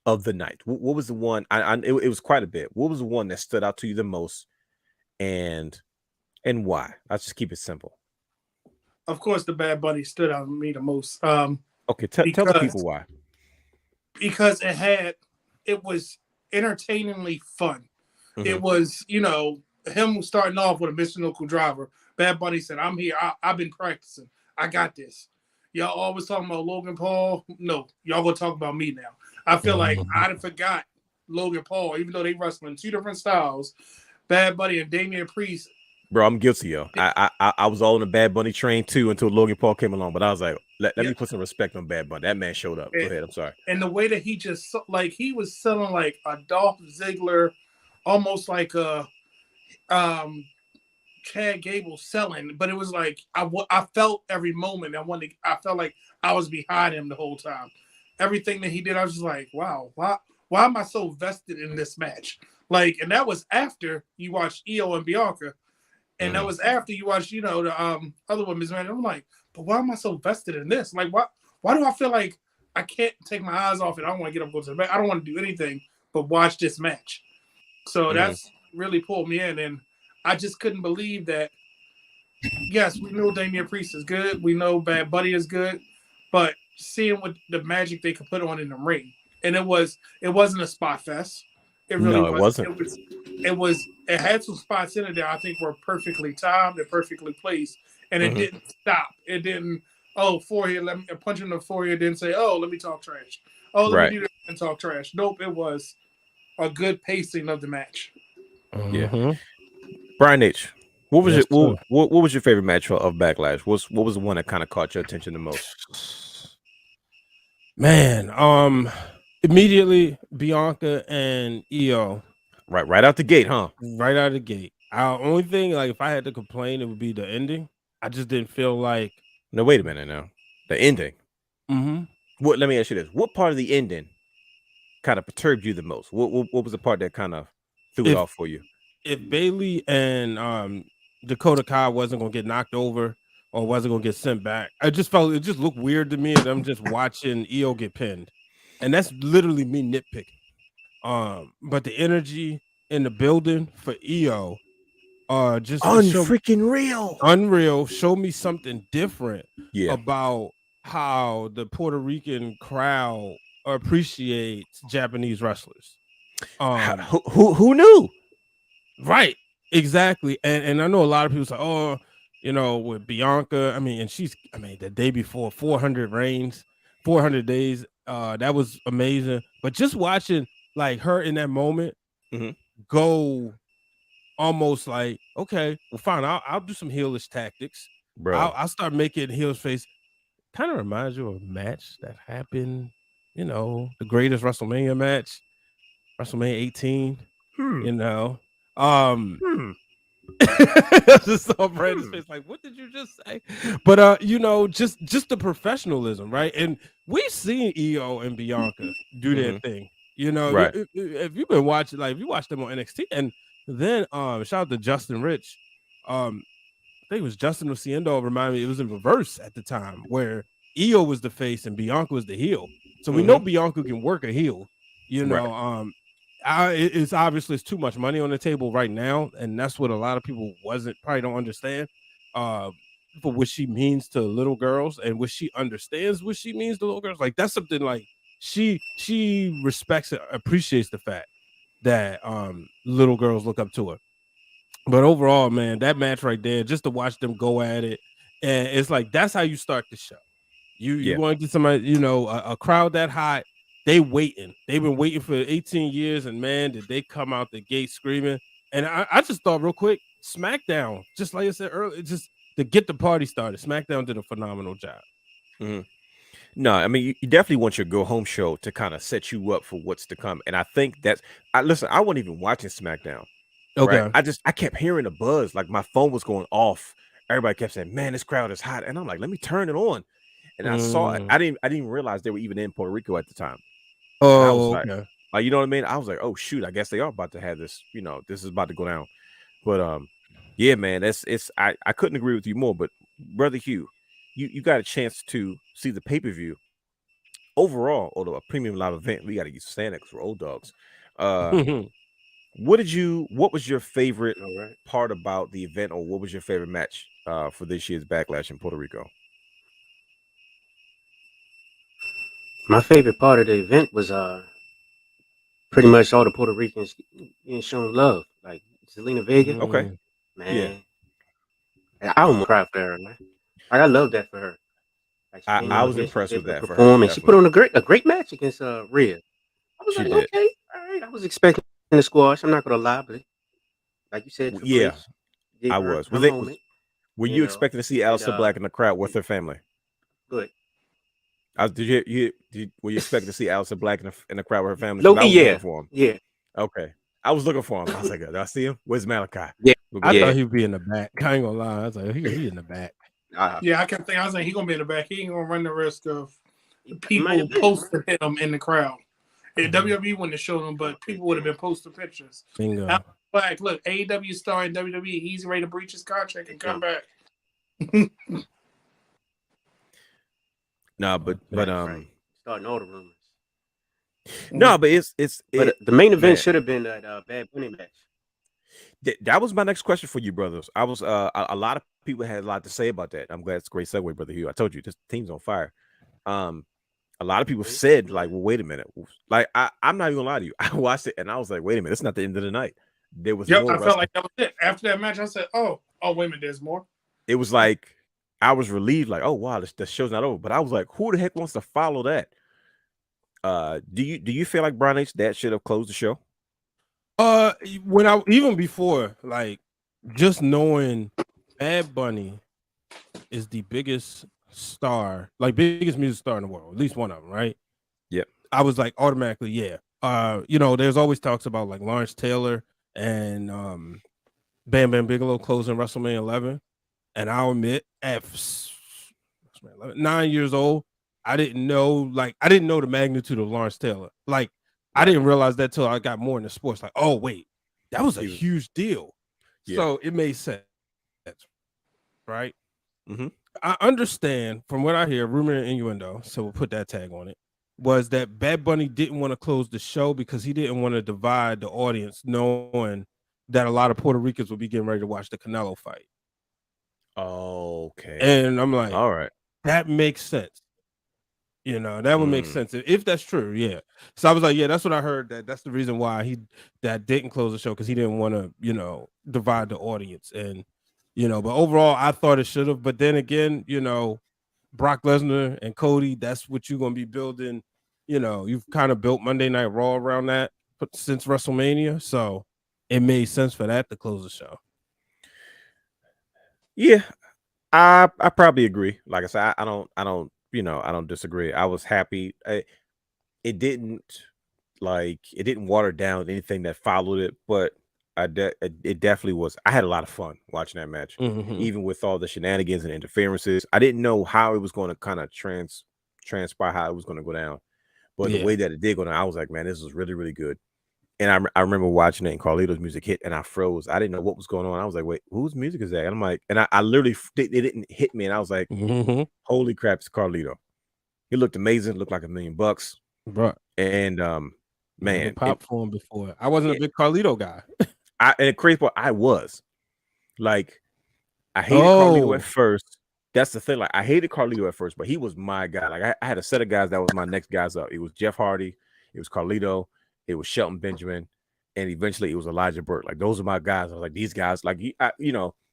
Of the night? What was the one? It was quite a bit. What was the one that stood out to you the most, and why? I'll just keep it simple. Of course, the Bad Bunny stood out to me the most. Okay, tell the people why. Because it was entertainingly fun. It was, him starting off with a Mr. Local Driver. Bad Bunny said, "I'm here. I've been practicing. I got this. Y'all always talking about Logan Paul. No, y'all gonna talk about me now." I feel like I forgot Logan Paul, even though they wrestling 2 different styles. Bad Bunny and Damian Priest. Bro, I'm guilty, yo. I was all on the Bad Bunny train too until Logan Paul came along, but I was like, let me put some respect on Bad Bunny. That man showed up. Go ahead. I'm sorry. And the way that he just he was selling like a Dolph Ziggler, almost like a Chad Gable selling, but it was like I felt every moment. I felt like I was behind him the whole time. Everything that he did, I was just like, wow, why am I so vested in this match? Like, and that was after you watched Io and Bianca, and that was after you watched, the other women's match. I'm like, but why am I so vested in this? Like, why do I feel like I can't take my eyes off it? I don't want to get up and go to the back. I don't want to do anything but watch this match. So that's really pulled me in, and I just couldn't believe that. Yes, we know Damian Priest is good. We know Bad Bunny is good, but seeing what the magic they could put on in the ring, and it wasn't a spot fest. It really wasn't. it had some spots in it that I think were perfectly timed and perfectly placed, and it didn't stop. It didn't. Oh, forehead. Let me punch in the forehead. Didn't say, "Oh, let me talk trash." Oh, let me do that and talk trash. Nope, it was a good pacing of the match. Yeah. Brian H., what was Yes, what was your favorite match of Backlash? What was the one that kind of caught your attention the most? Man, immediately Bianca and Io. Right out the gate, huh? Right out of the gate. Only thing, like, if I had to complain, it would be the ending. I just didn't feel like. No, wait a minute now. The ending. Mm-hmm. What? Let me ask you this: what part of the ending kind of perturbed you the most? What was the part that kind of threw it off for you? If Bailey and Dakota Kai wasn't gonna get knocked over or wasn't gonna get sent back, I just felt it just looked weird to me. And I'm just watching Io get pinned, and that's literally me nitpicking. But the energy in the building for Io, just unfreaking real, unreal. Show me something different Yeah. about how the Puerto Rican crowd appreciates Japanese wrestlers. Who knew? Right, exactly. And I know a lot of people say, oh, with Bianca, the day before 400 reigns, 400 days, that was amazing. But just watching like her in that moment go almost like, okay, well, fine, I'll do some heelish tactics. Bro. I'll start making heels face. Kind of reminds you of a match that happened, the greatest WrestleMania match, WrestleMania 18. I just saw Brandon's face like, what did you just say? But just the professionalism, right? And we've seen Io and Bianca do their thing. Right. If you've been watching, like if you watched them on NXT, and then shout out to Justin Rich. I think it was Justin Luciendo reminded me it was in reverse at the time where Io was the face and Bianca was the heel. So we know Bianca can work a heel, it's obviously it's too much money on the table right now, and that's what a lot of people probably don't understand for what she means to little girls and what she understands what she means to little girls. Like that's something like she respects and appreciates the fact that little girls look up to her. But overall, man, that match right there, just to watch them go at it, and it's like that's how you start the show. You want to get somebody, a crowd that hot. They've been waiting for 18 years, and man, did they come out the gate screaming. And I just thought real quick, SmackDown, just like I said earlier, just to get the party started, SmackDown did a phenomenal job. No, I mean, you definitely want your go home show to kind of set you up for what's to come. And I think I wasn't even watching SmackDown. Okay. Right? I kept hearing a buzz, like my phone was going off. Everybody kept saying, man, this crowd is hot. And I'm like, let me turn it on. And I saw it. I didn't realize they were even in Puerto Rico at the time. Oh, I was okay. like, you know what I mean? I was like, oh shoot, I guess they are about to have this, this is about to go down. But yeah, man, I couldn't agree with you more. But Brother Hugh, you got a chance to see the pay-per-view. Overall, although a premium live event, we got to use Santa because we're old dogs. What was your favorite part about the event, or what was your favorite match for this year's Backlash in Puerto Rico? My favorite part of the event was pretty much all the Puerto Ricans being shown love. Like Zelina Vega. Okay. Man. Yeah. I almost cried for her, man. Like, I love that for her. Like, I was impressed with that for her. And she put on a great match against Rhea. I was okay, all right. I was expecting the squash. I'm not gonna lie, but like you said, I was. Were you expecting to see Aleister Black in the crowd with her family? Good. Were you expecting to see Aleister Black in the crowd with her family? Loki, yeah. For him. Yeah. Okay. I was looking for him. I was like, did I see him? Where's Malachi? Yeah. I thought he'd be in the back. I ain't gonna lie. I was like, he in the back. Yeah, I kept thinking, I was like, he's gonna be in the back. He ain't gonna run the risk of people posting him in the crowd. Yeah, WWE wouldn't have shown him, but people would have been posting pictures. Bingo. Black, look, AEW star in WWE. He's ready to breach his contract and come back. No, but starting all the rumors. No, but the main event should have been that Bad Bunny match. That was my next question for you, brothers. I was a lot of people had a lot to say about that. I'm glad it's a great segue, Brother Hugh. I told you this team's on fire. A lot of people said, like, well, wait a minute. Like, I'm not even gonna lie to you. I watched it and I was like, wait a minute, it's not the end of the night. there was Yep, more I felt wrestling. like that was it. After that match, I said, "Oh, wait a minute, there's more." It was like I was relieved, like, oh wow, the show's not over. But I was like, who the heck wants to follow that? Do you feel like Brian H. that should have closed the show? When I even before, like, just knowing Bad Bunny is the biggest star, like biggest music star in the world, at least one of them, right? Yep. I was like automatically, yeah. There's always talks about like Lawrence Taylor and Bam Bam Bigelow closing WrestleMania 11, and I'll admit, at 9 years old, I didn't know the magnitude of Lawrence Taylor. Like, I didn't realize that till I got more into sports. Like, oh wait, that was a huge deal. Yeah. So it made sense, right? Mm-hmm. I understand from what I hear, rumor and innuendo, so we'll put that tag on it, was that Bad Bunny didn't want to close the show because he didn't want to divide the audience, knowing that a lot of Puerto Ricans would be getting ready to watch the Canelo fight. Okay. And I'm like, all right, that makes sense. That would make sense if that's true. Yeah. So I was like, yeah, that's what I heard. That's the reason why he didn't close the show, because he didn't want to, divide the audience. And but overall, I thought it should have. But then again, Brock Lesnar and Cody, that's what you're gonna be building. You've kind of built Monday Night Raw around that since WrestleMania, so it made sense for that to close the show. Yeah, I probably agree. Like I said, I don't disagree. I was happy. It didn't water down anything that followed it, but it definitely was. I had a lot of fun watching that match, even with all the shenanigans and interferences. I didn't know how it was going to kind of transpire, how it was going to go down, but the way that it did go down, I was like, man, this was really, really good. And I remember watching it, and Carlito's music hit, and I froze. I didn't know what was going on. I was like, wait, whose music is that? And I'm like, and I literally, it didn't hit me, and I was like, holy crap, it's Carlito. He looked amazing, looked like $1 million, bro. And man, popped for him before. I wasn't a big Carlito guy. And crazy part, I was like, I hated Carlito at first. That's the thing. Like, I hated Carlito at first, but he was my guy. Like, I had a set of guys that was my next guys up. It was Jeff Hardy, it was Carlito, it was Shelton Benjamin, and eventually it was Elijah Burke. Like, those are my guys. I was like, these guys, like,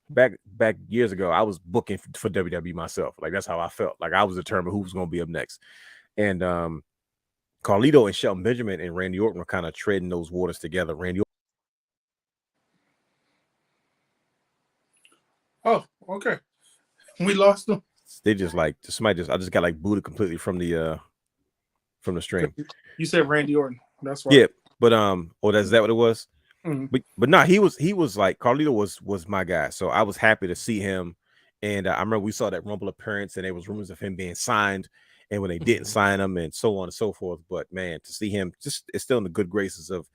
back years ago, I was booking for WWE myself. Like, that's how I felt. Like, I was determined who was going to be up next. And Carlito and Shelton Benjamin and Randy Orton were kind of treading those waters together. Randy Orton. Oh, okay. We lost them. They just like I just got like booted completely from the stream. You said Randy Orton. That's right. Yeah, but is that what it was? Mm-hmm. But no, he was like, Carlito was my guy. So I was happy to see him. And I remember we saw that Rumble appearance, and there was rumors of him being signed, and when they didn't sign him, and so on and so forth. But man, to see him it's still in the good graces of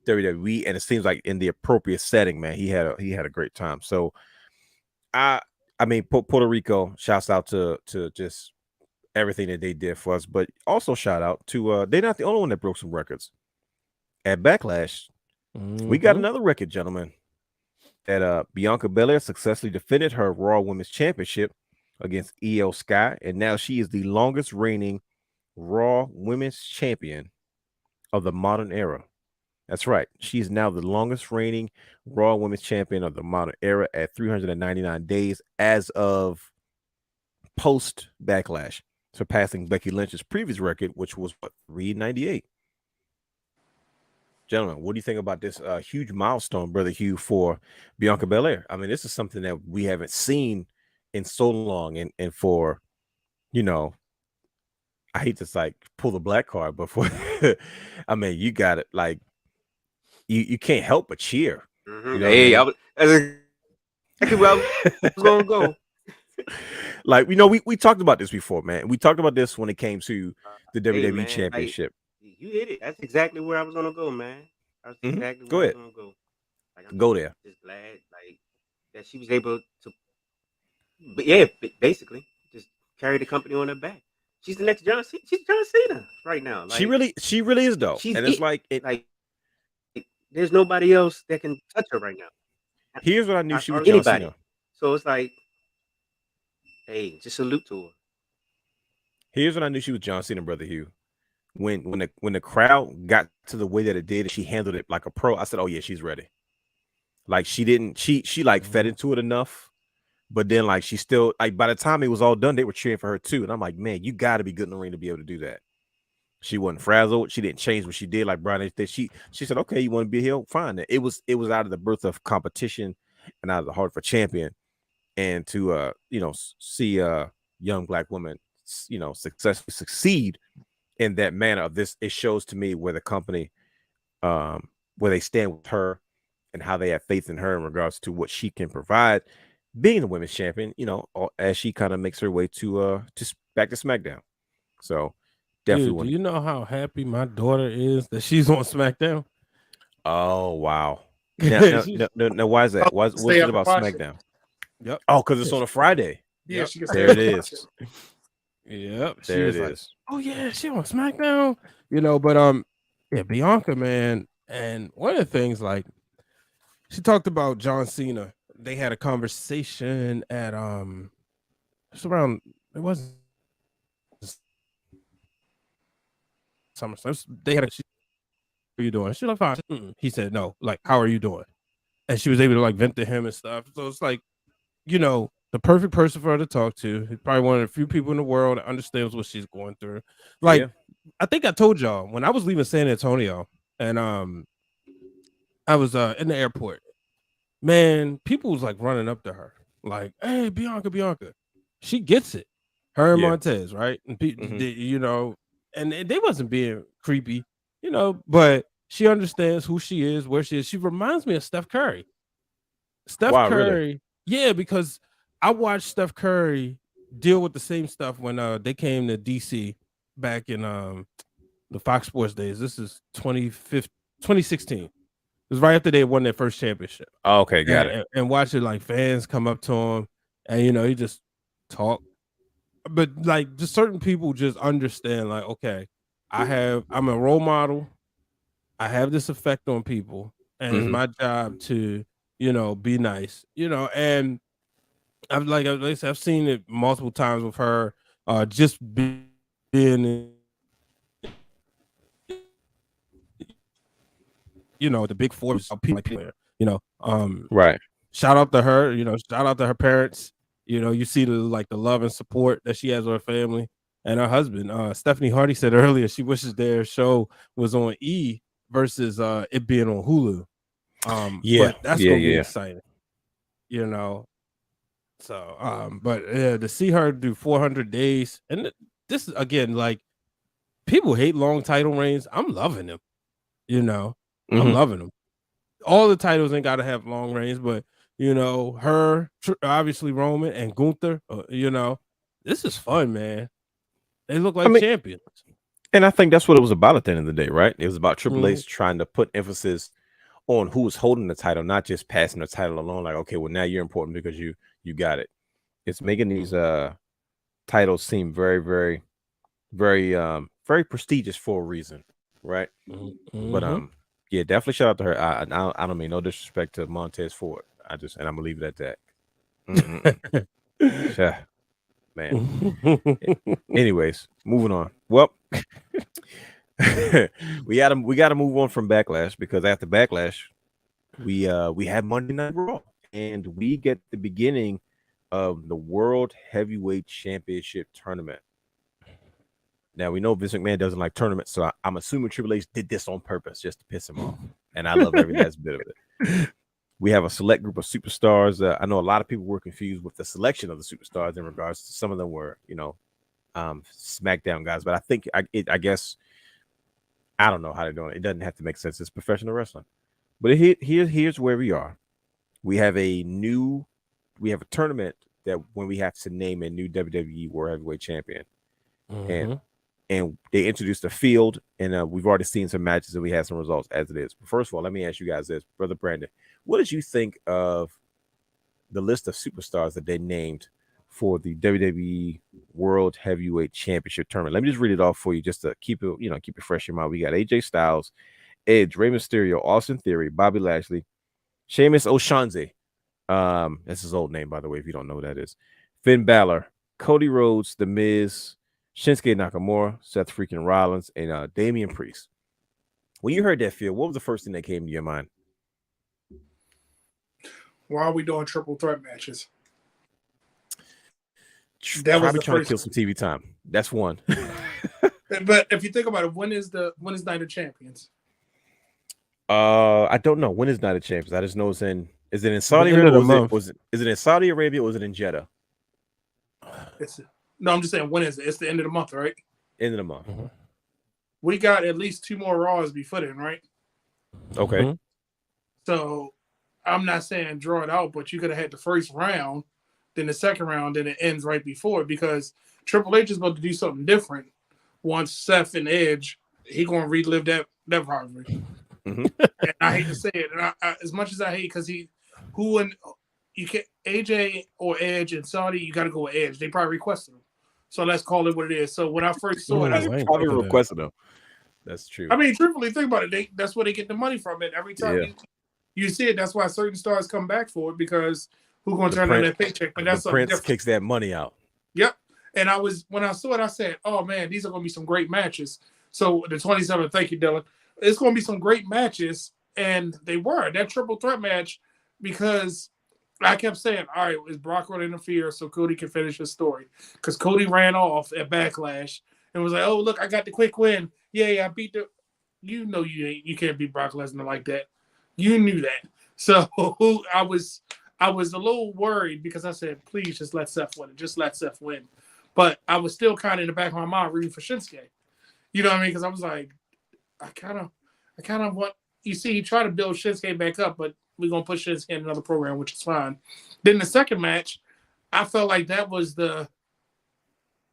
WWE, and it seems like in the appropriate setting, man, he had a great time. So I mean, Puerto Rico, shouts out to just everything that they did for us, but also shout out to they're not the only one that broke some records. At Backlash, we got another record, gentlemen. That Bianca Belair successfully defended her Raw Women's Championship against Io Sky, and now she is the longest reigning Raw Women's Champion of the modern era. That's right. She is now the longest reigning Raw Women's Champion of the modern era at 399 days as of post Backlash, surpassing Becky Lynch's previous record, which was 398. Gentlemen, what do you think about this huge milestone, Brother Hugh, for Bianca Belair? I mean, this is something that we haven't seen in so long, and for, I hate to like pull the black card, but for I mean, you got it, like you can't help but cheer. Mm-hmm. Hey, that's exactly where I was gonna go. Like, we talked about this before, man. We talked about this when it came to the WWE Championship. Like, you hit it. That's exactly where I was gonna go, man. That's exactly go where ahead. I was gonna go. Like, I'm go there. Just glad, like, that she was able to, but yeah, basically, just carry the company on her back. She's the next John Cena. She's John Cena right now. Like, she really is, though. And it's like there's nobody else that can touch her right now. Here's what I knew she was John Cena. So it's like, hey, just salute to her. Here's what I knew she was John Cena, Brother Hugh. When the crowd got to the way that it did, and she handled it like a pro, I said, oh yeah, she's ready. Like she didn't, she like fed into it enough, but then like she still like by the time it was all done, they were cheering for her too. And I'm like, man, you got to be good in the ring to be able to do that. She wasn't frazzled. She didn't change what she did. Like Brian did. She said, okay, you want to be here? Fine. It was out of the birth of competition and out of the heart for champion, and to see a young black woman successfully succeed in that manner of this. It shows to me where the company where they stand with her and how they have faith in her in regards to what she can provide being the women's champion, as she kind of makes her way to back to SmackDown. So definitely. Dude, do you know how happy my daughter is that she's on SmackDown? Oh wow. Now why is that? What's it about SmackDown? Yep. Oh, because it's on a Friday. Yeah, Yep. she gets There it is. Yep. There it is. Oh yeah, she on SmackDown. But yeah, Bianca, man. And one of the things, like, she talked about John Cena. They had a conversation at it's around, it wasn't SummerSlam. They had a, how are you doing? She's like, fine. He said, no, like, how are you doing? And she was able to like vent to him and stuff. So it's like, the perfect person for her to talk to. He's probably one of the few people in the world that understands what she's going through. Like, yeah. I think I told y'all when I was leaving San Antonio and I was in the airport, man, people was like running up to her, like, hey, Bianca. She gets it. Her and Montez, right? And and they wasn't being creepy, but she understands who she is, where she is. She reminds me of Steph Curry. Curry, really? Yeah, because I watched Steph Curry deal with the same stuff when they came to DC back in the Fox Sports days. This is 2016. It was right after they won their first championship. Oh, okay, got it. And watching like fans come up to him, and he just talk. But like, just certain people just understand, like, okay, I'm a role model. I have this effect on people, and it's my job to, be nice, and I've seen it multiple times with her, just being the big force of people, right. Shout out to her, shout out to her parents. You see the love and support that she has with her family and her husband. Stephanie Hardy said earlier she wishes their show was on E versus it being on Hulu. But that's gonna be exciting, So, but yeah, to see her do 400 days, and this is again, like, people hate long title reigns. I'm loving them, I'm loving them. All the titles ain't got to have long reigns, but her, obviously Roman and Gunther, this is fun, man. They look like champions. And I think that's what it was about at the end of the day, right? It was about Triple H trying to put emphasis on who was holding the title, not just passing the title along. Like, okay, well, now you're important because you got it. It's making these titles seem very, very, very, very prestigious for a reason, right? But yeah, definitely shout out to her. I don't mean no disrespect to Montez Ford. And I'm gonna leave it at that. Yeah, man. Anyways, moving on. Well, we gotta move on from Backlash, because after Backlash, we have Monday Night Raw, and we get the beginning of the World Heavyweight Championship tournament. Now, we know Vince McMahon doesn't like tournaments, so I'm assuming Triple H did this on purpose just to piss him off, and I love every last bit of it. We have a select group of superstars. I know a lot of people were confused with the selection of the superstars in regards to some of them were, SmackDown guys, but I think I guess I don't know how they're doing it. It doesn't have to make sense. It's professional wrestling. But here's where we are. We have a tournament that when we have to name a new WWE World Heavyweight Champion, and they introduced a field, and we've already seen some matches and we had some results as it is. But first of all, let me ask you guys this, Brother Brandon. What did you think of the list of superstars that they named for the WWE World Heavyweight Championship tournament? Let me just read it off for you just to keep it fresh in your mind. We got AJ Styles, Edge, Rey Mysterio, Austin Theory, Bobby Lashley, Sheamus O'Shaughnessy. That's his old name, by the way, if you don't know who that is. Finn Balor, Cody Rhodes, The Miz, Shinsuke Nakamura, Seth freaking Rollins, and Damian Priest. When you heard that field, what was the first thing that came to your mind? Why are we doing triple threat matches? That was Probably the trying to first kill some TV time. That's one. But if you think about it, when is Night of Champions? I don't know. When is Night of Champions? I just know it's in. Is it in Saudi end of Arabia? the month. Is it in Saudi Arabia or is it in Jeddah? No, I'm just saying, when is it? It's the end of the month, right? End of the month. Mhm. We got at least 2 more Raws before then, right? Okay. Mhm. So I'm not saying draw it out, but you could have had the first round, then the second round, then it ends right before, because Triple H is about to do something different. Once Seth and Edge, he gonna relive that rivalry. Mhm. And I hate to say it, and I as much as I hate, because you can't AJ or Edge and Saudi, you got to go with Edge. They probably requested him, so let's call it what it is. So when I first saw it, I Ooh, I ain't Probably think of that. requested them. That's true. I mean, truthfully, think about it. That's where they get the money from. It every time Yeah. you see it. That's why certain stars come back for it, because who's going The to turn on Prince- that paycheck? But that's the something Prince different. kicks that money out. Yep. And when I saw it, I said, "Oh man, these are going to be some great matches." So the 27th, thank you, Dylan. It's going to be some great matches, and they were that triple threat match, because I kept saying, "All right, is Brock going to interfere so Cody can finish his story?" Because Cody ran off at Backlash and was like, "Oh look, I got the quick win. Yeah, I beat the." You know you can't beat Brock Lesnar like that. You knew that. So I was a little worried, because I said, please just let Seth win. Just let Seth win. But I was still kind of in the back of my mind rooting for Shinsuke. You know what I mean? Because I was like, I kind of want. You see, he tried to build Shinsuke back up, but we're gonna put Shinsuke in another program, which is fine. Then the second match, I felt like that was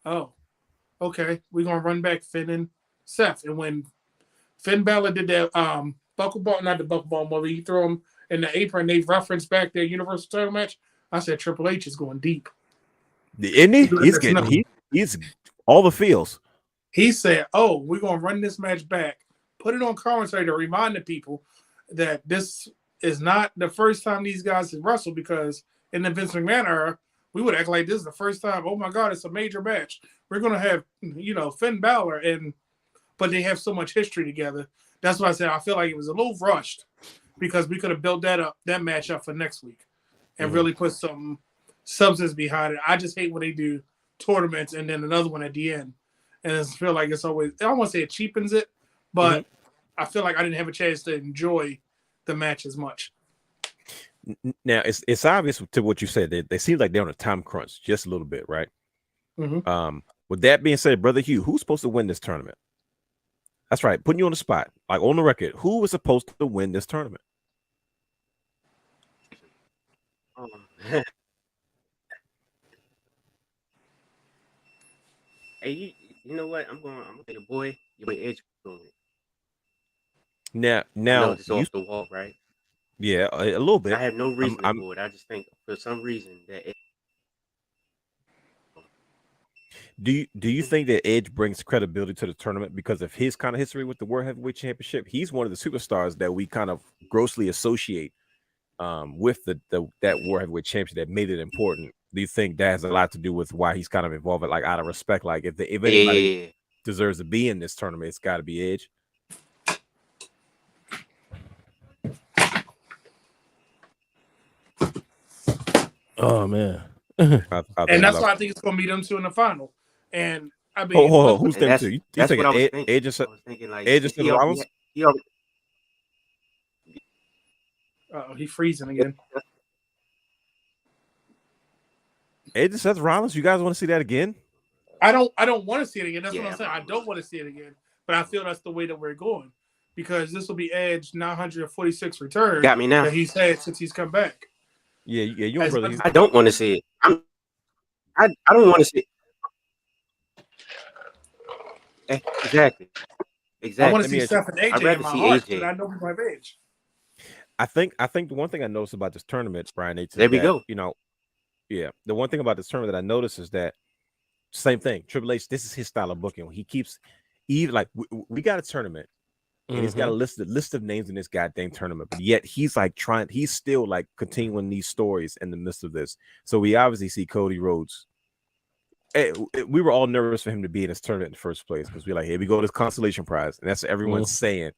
okay, we're gonna run back Finn and Seth. And when Finn Balor did that buckle ball, not the buckle ball, where he threw him in the apron, they referenced back their Universal title match. I said Triple H is going deep. Isn't he? He's all the feels. He said, "Oh, we're gonna run this match back, put it on commentary to remind the people that this is not the first time these guys have wrestled, because in the Vince McMahon era, we would act like this is the first time. Oh my God, it's a major match. We're gonna have Finn Balor but they have so much history together. That's why I said I feel like it was a little rushed, because we could have built that match up for next week and really put some substance behind it. I just hate when they do tournaments and then another one at the end. And I feel like it's always, I don't want to say it cheapens it, but I feel like I didn't have a chance to enjoy the match as much. Now it's obvious to what you said. They seem like they're on a time crunch just a little bit, right? Mm-hmm. With that being said, Brother Hugh, who's supposed to win this tournament? That's right, putting you on the spot, like on the record. Who was supposed to win this tournament? Hey, you know what? I'm gonna say your boy Edge going. Now it's off the wall, right? Yeah, a little bit. I have no reason for it. I just think for some reason that Do you think that Edge brings credibility to the tournament because of his kind of history with the World Heavyweight Championship? He's one of the superstars that we kind of grossly associate with that World Heavyweight Championship that made it important. Do you think that has a lot to do with why he's kind of involved? Like out of respect, like if anybody deserves to be in this tournament, it's got to be Edge. Oh man. And that's why I think it's going to be them two in the final. And I mean, who's them two? You thinking Edge and Seth Rollins? He's freezing again. Edge and Seth Rollins? You guys want to see that again? I don't want to see it again. That's what I'm saying. I don't want to see it again. But I feel that's the way that we're going, because this will be Edge 946 return. Got me now. That he's had since he's come back. Yeah, you don't really. I don't want to see it. I don't want to see it. Exactly. I want to see Seth and AJ in my heart, but I know we have Edge. I think the one thing I noticed about this tournament, Brian, there we go. The one thing about this tournament that I noticed is that same thing. Triple H, this is his style of booking. He keeps even like we got a tournament. And he's got a list of names in this goddamn tournament, but yet he's still like continuing these stories in the midst of this. So we obviously see Cody Rhodes. We were all nervous for him to be in this tournament in the first place, because we're like, here we go, this consolation prize, and that's what everyone's saying.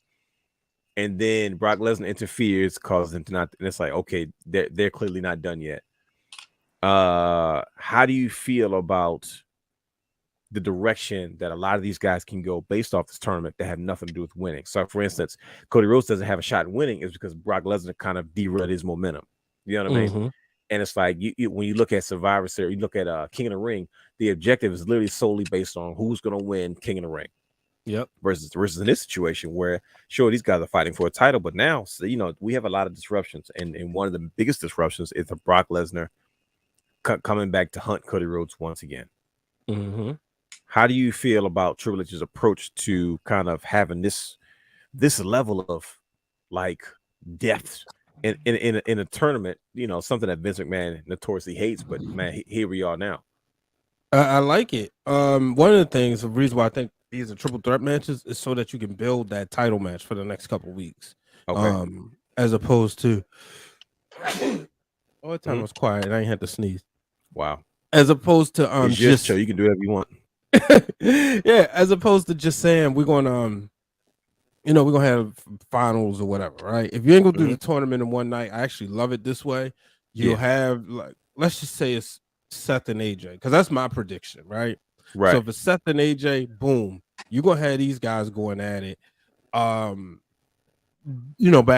and then Brock Lesnar interferes, causes them to not. And it's like, okay, they're clearly not done yet. How do you feel about the direction that a lot of these guys can go based off this tournament that have nothing to do with winning? So, for instance, Cody Rhodes doesn't have a shot at winning is because Brock Lesnar kind of derailed his momentum. You know what I mean? And it's like when you look at Survivor Series, you look at King of the Ring, the objective is literally solely based on who's going to win King of the Ring. Yep. Versus in this situation where sure these guys are fighting for a title, but now we have a lot of disruptions, and one of the biggest disruptions is the Brock Lesnar coming back to hunt Cody Rhodes once again. How do you feel about Triple H's approach to kind of having this level of like depth in a tournament? Something that Vince McMahon notoriously hates, but man, here we are now. I like it. One of the things, the reason why I think these are triple threat matches is so that you can build that title match for the next couple of weeks. Okay. As opposed to all the time was quiet and I ain't had to sneeze. Wow. As opposed to it's your show, you can do whatever you want. Yeah, as opposed to just saying we're gonna we're gonna have finals or whatever, right? If you ain't gonna do the tournament in one night, I actually love it this way. You'll have, like, let's just say it's Seth and AJ, because that's my prediction, right? Right. So if it's Seth and AJ, boom, you're gonna have these guys going at it, back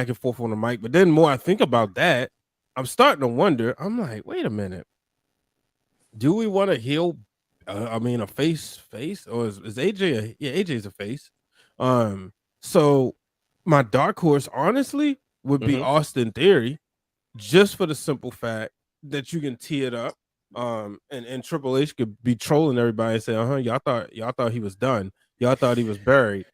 and forth on the mic. But then more I think about that, I'm starting to wonder. I'm like, wait a minute, do we want to heel? A face, or is AJ? AJ's a face. So my dark horse, honestly, would be Austin Theory, just for the simple fact that you can tee it up. And Triple H could be trolling everybody and say, y'all thought he was done. Y'all thought he was buried.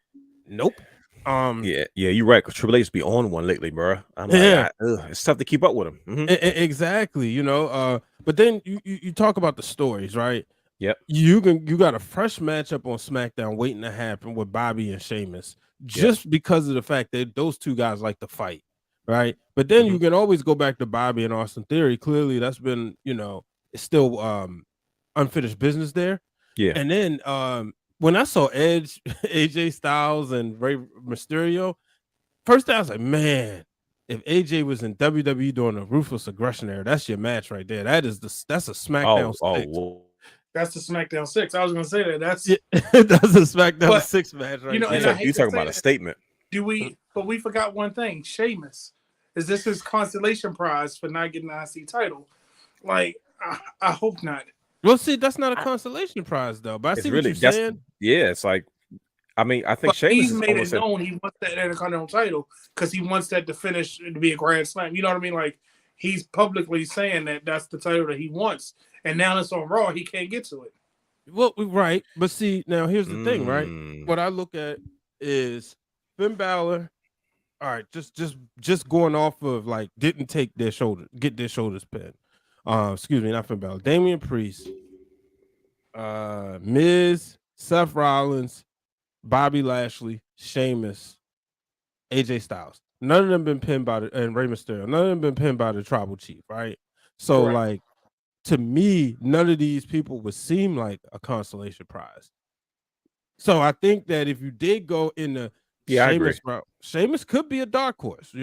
Nope. Yeah, you're right. Because Triple H's be on one lately, bro. I'm like, it's tough to keep up with him. Exactly. But then you talk about the stories, right? Yep. You got a fresh matchup on SmackDown waiting to happen with Bobby and Sheamus, just because of the fact that those two guys like to fight, right? But then you can always go back to Bobby and Austin Theory. Clearly, that's been, it's still unfinished business there. Yeah. And then when I saw Edge, AJ Styles, and Rey Mysterio, first I was like, man, if AJ was in WWE during the Ruthless Aggression era, that's your match right there. That's a SmackDown 6. Whoa. That's the SmackDown 6. I was going to say that. That's a SmackDown 6 match right there. You talking about a statement. But we forgot one thing. Sheamus. Is this his consolation prize for not getting the IC title? Like, I hope not. Well, see, that's not a consolation prize, though. But I see what you're saying. Yeah, it's like, I think Sheamus he's made it known he wants that Intercontinental title because he wants that to finish to be a Grand Slam. You know what I mean? Like, he's publicly saying that that's the title that he wants. And now it's on Raw, he can't get to it. Well, right. But see, now here's the thing, right? What I look at is Finn Balor. All right, just going off of like get their shoulders pinned. Excuse me, not Finn Balor. Damian Priest, Miz, Seth Rollins, Bobby Lashley, Sheamus, AJ Styles. None of them been pinned and Rey Mysterio. None of them been pinned by the Tribal Chief, right? So like, to me, none of these people would seem like a consolation prize. So I think that if you did go in the Sheamus route, Sheamus could be a dark horse.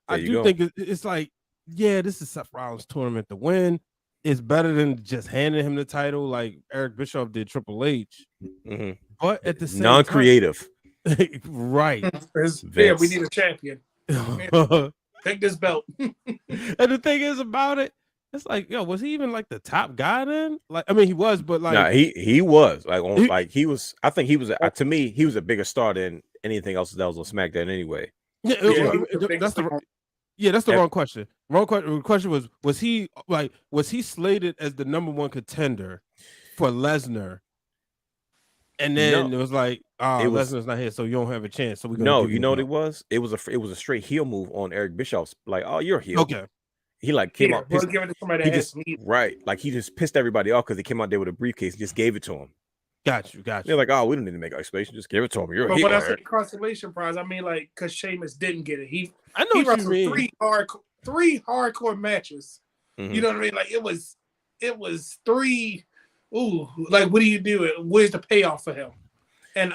I do think it's like, this is Seth Rollins' tournament to win. It's better than just handing him the title like Eric Bischoff did Triple H. But at the same non-creative. time, right? Yeah, we need a champion. Take this belt. And the thing is about it, it's like, was he even like the top guy then? Like, I mean, he was, but like, nah, he was like, he was. I think he was. To me, he was a bigger star than anything else that was on SmackDown anyway. That's the wrong question. The question was he slated as the number one contender for Lesnar? And then it was like, Lesnar's not here, so you don't have a chance. So we you know what it was? It was a straight heel move on Eric Bischoff's. Like, oh, you're a heel. Okay. He like came out pissed. Give it to somebody that has need. Right, like he just pissed everybody off because he came out there with a briefcase and just gave it to him. Got you. They're like, oh, we don't need to make an explanation. Just give it to him. You're a heel. But I said consolation prize. I mean, like, because Sheamus didn't get it. He what you mean. Three hardcore matches. You know what I mean? Like, it was three. Ooh, like, what do you do? Where's the payoff for him? And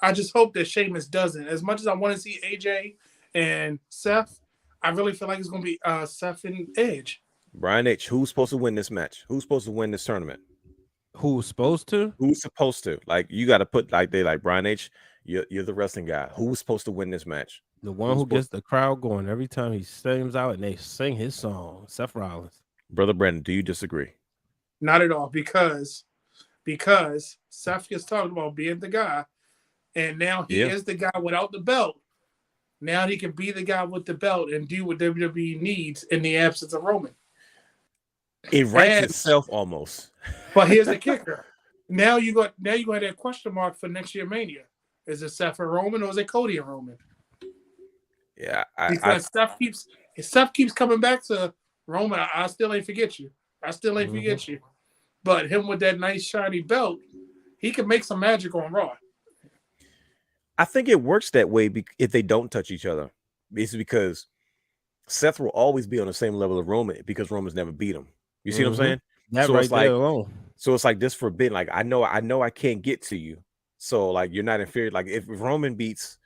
I just hope that Sheamus doesn't. As much as I want to see AJ and Seth, I really feel like it's going to be Seth and Edge. Brian H., who's supposed to win this match? Who's supposed to win this tournament? Who's supposed to? Who's supposed to? Like, you got to put like Brian H., you're the wrestling guy. Who's supposed to win this match? The one who gets the crowd going every time he sings out and they sing his song, Seth Rollins. Brother Brandon, do you disagree? Not at all, because Seth gets talked about being the guy, and now he is the guy without the belt. Now he can be the guy with the belt and do what WWE needs in the absence of Roman. It writes itself almost. But here's the kicker. Now you got that question mark for next year Mania. Is it Seth and Roman or is it Cody and Roman? Yeah, because Seth keeps coming back to Roman. I still ain't forget you. I still ain't forget you. But him with that nice shiny belt, he can make some magic on Raw. I think it works that way if they don't touch each other. It's because Seth will always be on the same level of Roman because Roman's never beat him. You see what I'm saying? That so right it's like, there alone. So it's like this forbidden. Like I know I can't get to you. So like you're not inferior. Like if Roman beats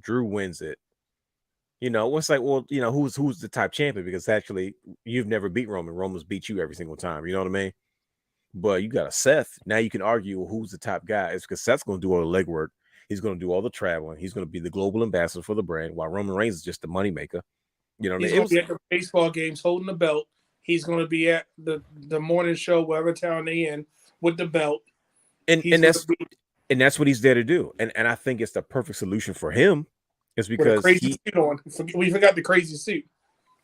Drew wins it. You know, it's like, well, you know, who's the type champion? Because actually you've never beat Roman. Roman's beat you every single time. You know what I mean? But you got a Seth. Now you can argue who's the top guy. It's because Seth's going to do all the legwork. He's going to do all the traveling. He's going to be the global ambassador for the brand, while Roman Reigns is just the moneymaker. You know what I mean? He's going to be at the baseball games holding the belt. He's going to be at the morning show, wherever town they in, with the belt. And that's what he's there to do. And I think it's the perfect solution for him. It's because crazy suit on. We forgot the crazy suit.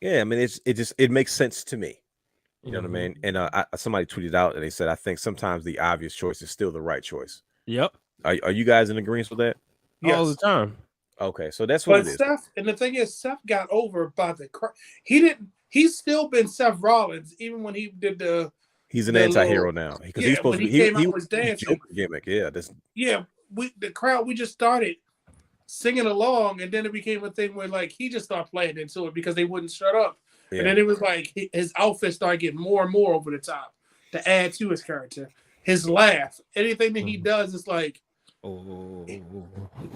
Yeah, I mean, it makes sense to me. You know what I mean? And somebody tweeted out and they said, I think sometimes the obvious choice is still the right choice. Yep. Are you guys in agreement with that? Yes. All the time. Okay, so that's what it is. Seth, and the thing is, Seth got over by the crowd. He's still been Seth Rollins, even when he did the. He's an anti-hero now because he's supposed to be. He was dancing gimmick. Yeah, the crowd. We just started singing along, and then it became a thing where like he just started playing into it because they wouldn't shut up. Yeah. And then it was like his outfit started getting more and more over the top to add to his character. His laugh, anything that he does is like, you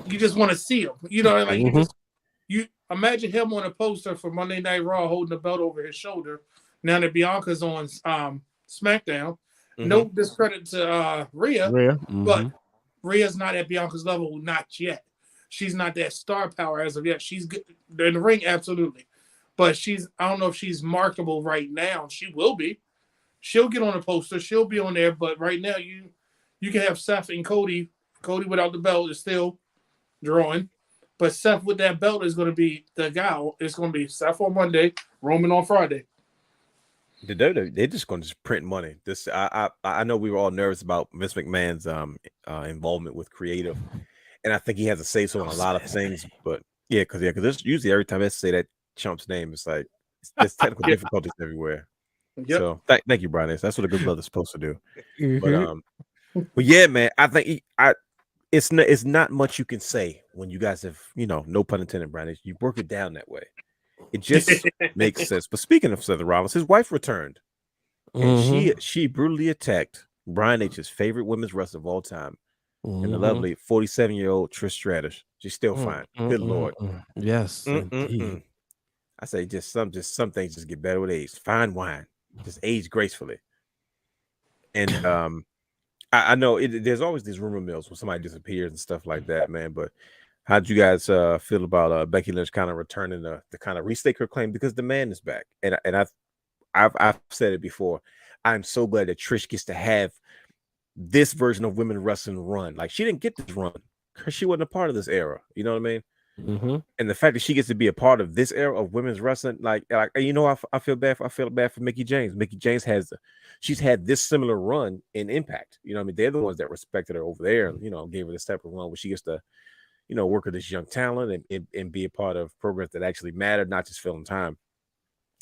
just want to see him. You know, like you imagine him on a poster for Monday Night Raw holding the belt over his shoulder. Now that Bianca's on SmackDown, no discredit to Rhea, but Rhea's not at Bianca's level, not yet. She's not that star power as of yet. She's good in the ring, absolutely. But I don't know if she's marketable right now. She will be. She'll get on a poster. She'll be on there. But right now, you can have Seth and Cody. Cody without the belt is still drawing. But Seth with that belt is going to be the guy. It's going to be Seth on Monday, Roman on Friday. They're just going to print money. I know we were all nervous about Vince McMahon's involvement with creative. And I think he has a say so on a lot of things. But yeah, because usually every time I say that chump's name, it's like there's technical difficulties everywhere. Yep. So thank you, Brian. That's what a good brother's supposed to do. But yeah, man, I think it's not much you can say when you guys have, no pun intended, Brian. You work it down that way. It just makes sense. But speaking of Seth Rollins, his wife returned, and she brutally attacked Brian H's favorite women's wrestler of all time, and the lovely 47-year-old Trish Stratus. She's still fine. Good Lord. Yes. I say just some things just get better with age. Fine wine, just age gracefully. And I know there's always these rumor mills when somebody disappears and stuff like that, man. But how'd you guys feel about Becky Lynch kind of returning to kind of restake her claim, because the man is back? And I've said it before. I'm so glad that Trish gets to have this version of women wrestling run. Like, she didn't get this run because she wasn't a part of this era. You know what I mean? And the fact that she gets to be a part of this era of women's wrestling, like I feel bad for Mickie James. Mickie James she's had this similar run in Impact. You know what I mean? They're the ones that respected her over there, and gave her this type of run where she gets to, work with this young talent and be a part of programs that actually matter, not just filling time.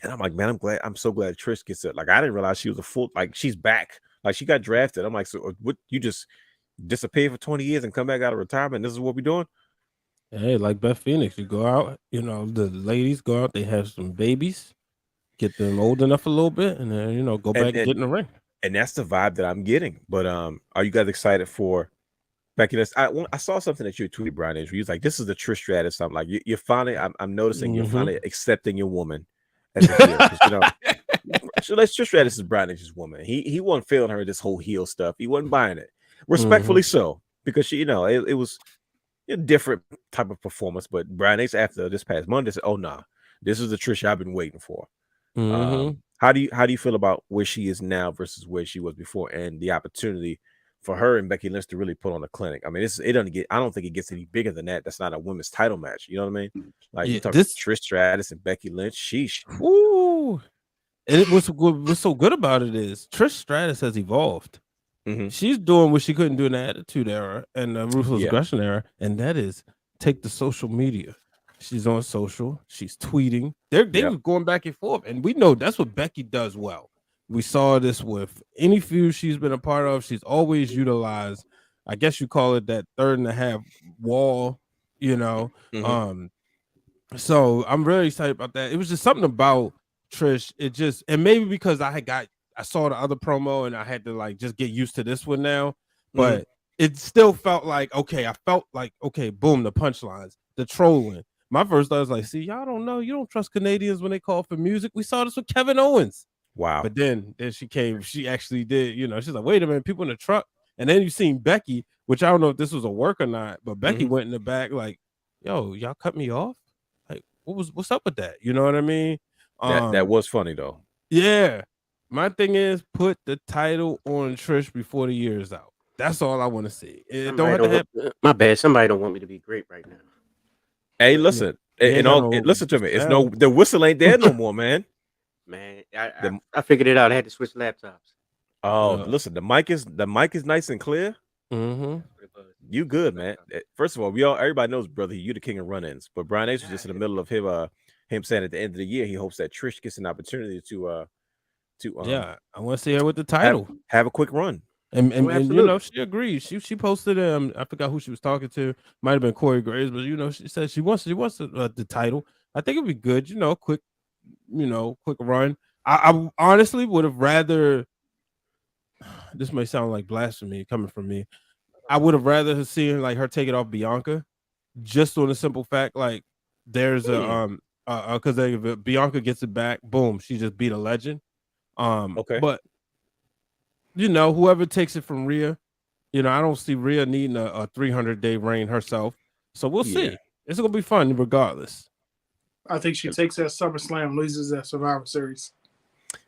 And I'm like, man, I'm so glad Trish gets it. Like, I didn't realize she was she's back. Like, she got drafted. I'm like, so what? You just disappeared for 20 years and come back out of retirement? This is what we're doing? Hey, like Beth Phoenix, you go out, the ladies go out, they have some babies, get them old enough a little bit, and then, go back and get in the ring. And that's the vibe that I'm getting. But are you guys excited for Becky Lynch. I saw something that you tweeted, Brian. Is you was like, "This is the Trish Stratus." I'm like, you're finally. I'm noticing you're finally accepting your woman as a heel. So let's Trish Stratus is Brian Lynch's woman. He wasn't feeling her this whole heel stuff. He wasn't buying it. Respectfully so, because she, it was a different type of performance. But Brian Lynch after this past Monday said, "Oh nah, this is the Trish I've been waiting for." How do you feel about where she is now versus where she was before, and the opportunity for her and Becky Lynch to really put on a clinic? I mean, it doesn't get. I don't think it gets any bigger than that. That's not a women's title match. You know what I mean? Like you talk Trish Stratus and Becky Lynch. Sheesh. Woo. And what's so good about it is Trish Stratus has evolved. She's doing what she couldn't do in the Attitude Era and the Ruthless Aggression Era, and that is take the social media. She's on social. She's tweeting. They were going back and forth, and we know that's what Becky does well. We saw this with any feud she's been a part of. She's always utilized, I guess you call it that 3.5 wall, So I'm really excited about that. It was just something about Trish. And maybe because I saw the other promo and I had to just get used to this one now, but it still felt like, okay, boom, the punchlines, the trolling. My first thought was like, see, y'all don't know. You don't trust Canadians when they call for music. We saw this with Kevin Owens. Wow. But then she actually did, she's like, wait a minute, people in the truck. And then you seen Becky, which I don't know if this was a work or not, but Becky went in the back like, yo, y'all cut me off? Like, what's up with that? You know what I mean? That was funny though. Yeah. My thing is put the title on Trish before the year's out. That's all I want to see. It don't have to happen. My bad. Somebody don't want me to be great right now. Hey, listen. Listen to me. It's the whistle ain't there no more, man. Man, I figured it out. I had to switch laptops. Oh, listen, the mic is nice and clear. You good, man. First of all, everybody knows, brother, you the king of run-ins. But Brian H was just in the middle of him saying at the end of the year he hopes that Trish gets an opportunity to I want to see her with the title. Have a quick run. And she agrees. She posted I forgot who she was talking to. Might have been Corey Graves, but she said she wants the title. I think it'd be good, quick run. I honestly would have rather. This may sound like blasphemy coming from me. I would have rather seen her take it off Bianca, just on the simple fact there's because if Bianca gets it back, boom, she just beat a legend. Okay, but whoever takes it from Rhea, I don't see Rhea needing a 300-day reign herself. So we'll see. It's gonna be fun regardless. I think she takes that SummerSlam, loses that Survivor Series.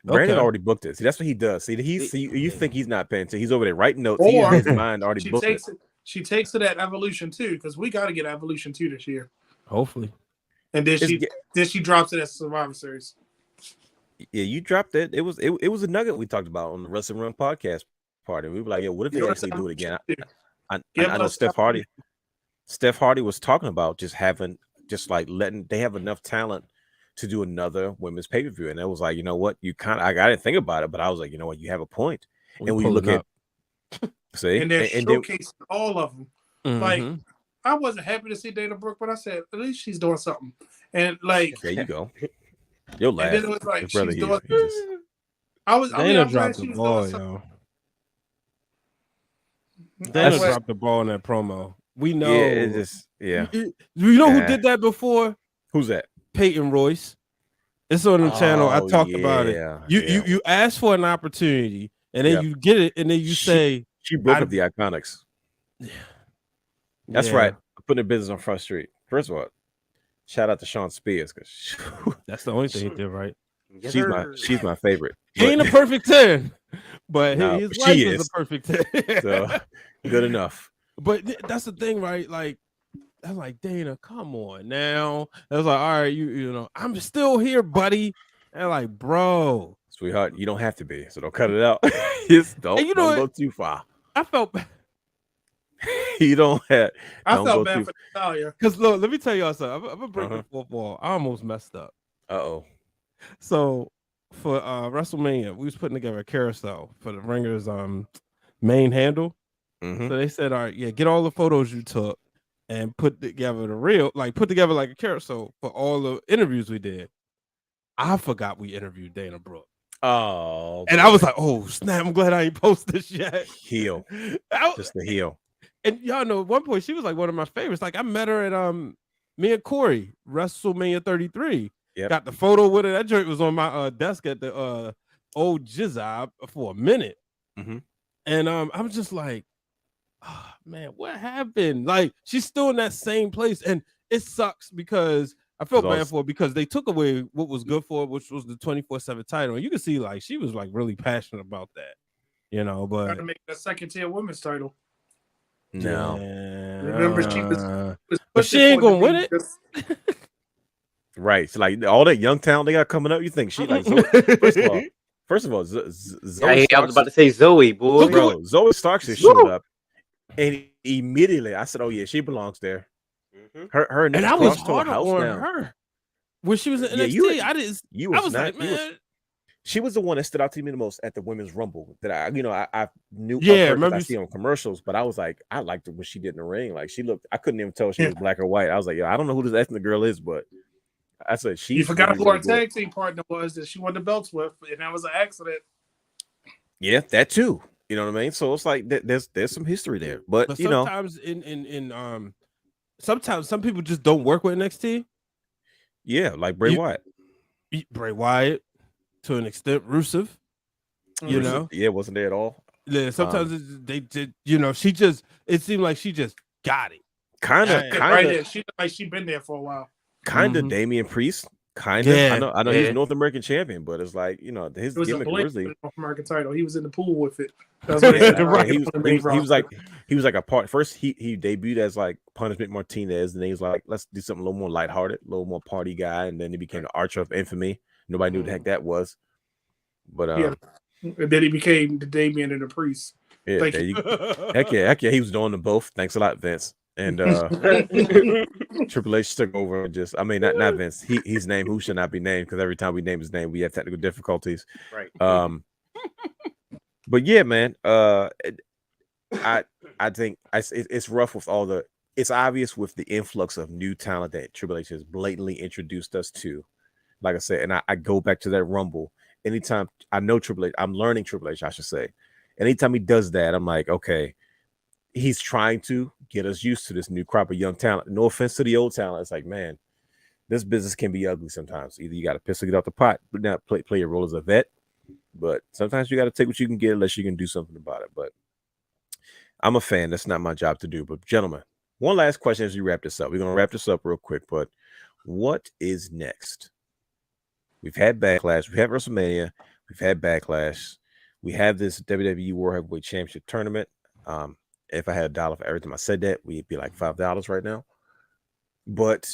Brandon already booked it. See, that's what he does. See, you think he's not paying attention. He's over there writing notes. He in his mind already booked it. She takes it at Evolution 2 because we got to get Evolution 2 this year. Hopefully. And then she drops it at Survivor Series. Yeah, you dropped it. It was a nugget we talked about on the Wrestling Wrealm podcast party. We were like, what if they actually do it again? I know Steph Hardy was talking about just letting they have enough talent to do another women's pay-per-view. And it was like, you know what? I didn't think about it, but I was like, you know what? You have a point. And we look at see, and they're showcasing all of them. I wasn't happy to see Dana Brooke, but I said, at least she's doing something. And there you go. You'll laugh. And then it was like, she's doing Dana dropped the ball, yo. Dana dropped the ball in that promo. We know. You know who did that before? Who's that? Peyton Royce. It's on the channel. I talked about it. You ask for an opportunity, and then you get it, and then you say she broke up the Iconics. Yeah, that's right. I'm putting a business on Front Street. First of all, shout out to Sean Spears because that's the only thing he did right. She's my favorite. He ain't a perfect 10, but his wife is a perfect 10. So good enough. But that's the thing, right? I'm like, Dana, come on now. I was like, all right, you I'm still here, buddy. And I'm like, bro, sweetheart, you don't have to be, so don't cut it out. Don't go too far. I felt bad. You don't have. I felt bad for Natalia. Because look, let me tell y'all something. I'm gonna break the fourth wall. I almost messed up. So for WrestleMania, we was putting together a carousel for the ringers main handle. So they said, all right, get all the photos you took and put together like a carousel for all the interviews we did. I forgot we interviewed Dana Brooke. Oh, and I was like, oh snap! I'm glad I ain't posted this yet. Heel, just the heel. And y'all know at one point she was like one of my favorites. Like I met her at me and Corey, WrestleMania 33. Yep. Got the photo with her. That joint was on my desk at the old Jizzab for a minute. Mm-hmm. And I was just like, oh, man, what happened? Like she's still in that same place. And it sucks because I felt bad for her because they took away what was good for her, which was the 24/7 title. And you can see like she was like really passionate about that, you know, but trying to make a second tier women's title. No. Yeah. Remember, she was But she ain't gonna win it. Right. So like all that young talent they got coming up, you think she like first of all, Zoe I was about to say Zoe, boy. Bro, Zoe Starks just showed up, and immediately I said, "Oh yeah, she belongs there." Mm-hmm. Her And I was hard on her when she was in NXT. I was like, man. She was the one that stood out to me the most at the Women's Rumble that I knew. Yeah, I see on commercials, but I was like, I liked it when she did in the ring. Like she looked, I couldn't even tell if she was black or white. I was like, yo, I don't know who this ethnic girl is, but I said she. You forgot who her tag team partner was that she won the belts with, and that was an accident. Yeah, that too. You know what I mean? So it's like there's some history there, but you know, sometimes sometimes some people just don't work with NXT. Yeah, like Bray Wyatt. Bray Wyatt. To an extent, Rusev, you know, wasn't there at all. Yeah, sometimes they did, you know. She just, it seemed like she just got it. Kind of. She like she been there for a while. Kind of. Damian Priest. Kind of. Yeah, I know. He's North American champion, but it's like his gimmick really North American title. He was in the pool with it. He was like a part. First, he debuted as like Punishment Martinez, and then he was like, let's do something a little more lighthearted, a little more party guy, and then he became the Archer of Infamy. Nobody knew what the heck that was, but and then he became the Damian and the Priest. Yeah, heck yeah, he was doing them both. Thanks a lot, Vince. And Triple H took over and not Vince. He's named who should not be named because every time we name his name, we have technical difficulties. Right. But yeah, man. I think it's rough with all the. It's obvious with the influx of new talent that Triple H has blatantly introduced us to. Like I said, and I go back to that Rumble. Anytime I know Triple H, I'm learning Triple H, I should say. Anytime he does that, I'm like, okay, he's trying to get us used to this new crop of young talent. No offense to the old talent. It's like, man, this business can be ugly sometimes. Either you got to piss or get off the pot, but not play your role as a vet. But sometimes you got to take what you can get unless you can do something about it. But I'm a fan. That's not my job to do. But gentlemen, one last question as we wrap this up. We're going to wrap this up real quick. But what is next? We've had Backlash. We've had WrestleMania. We've had Backlash. We have this WWE World Heavyweight Championship tournament. If I had $1 for every time I said that, we'd be like $5 right now. But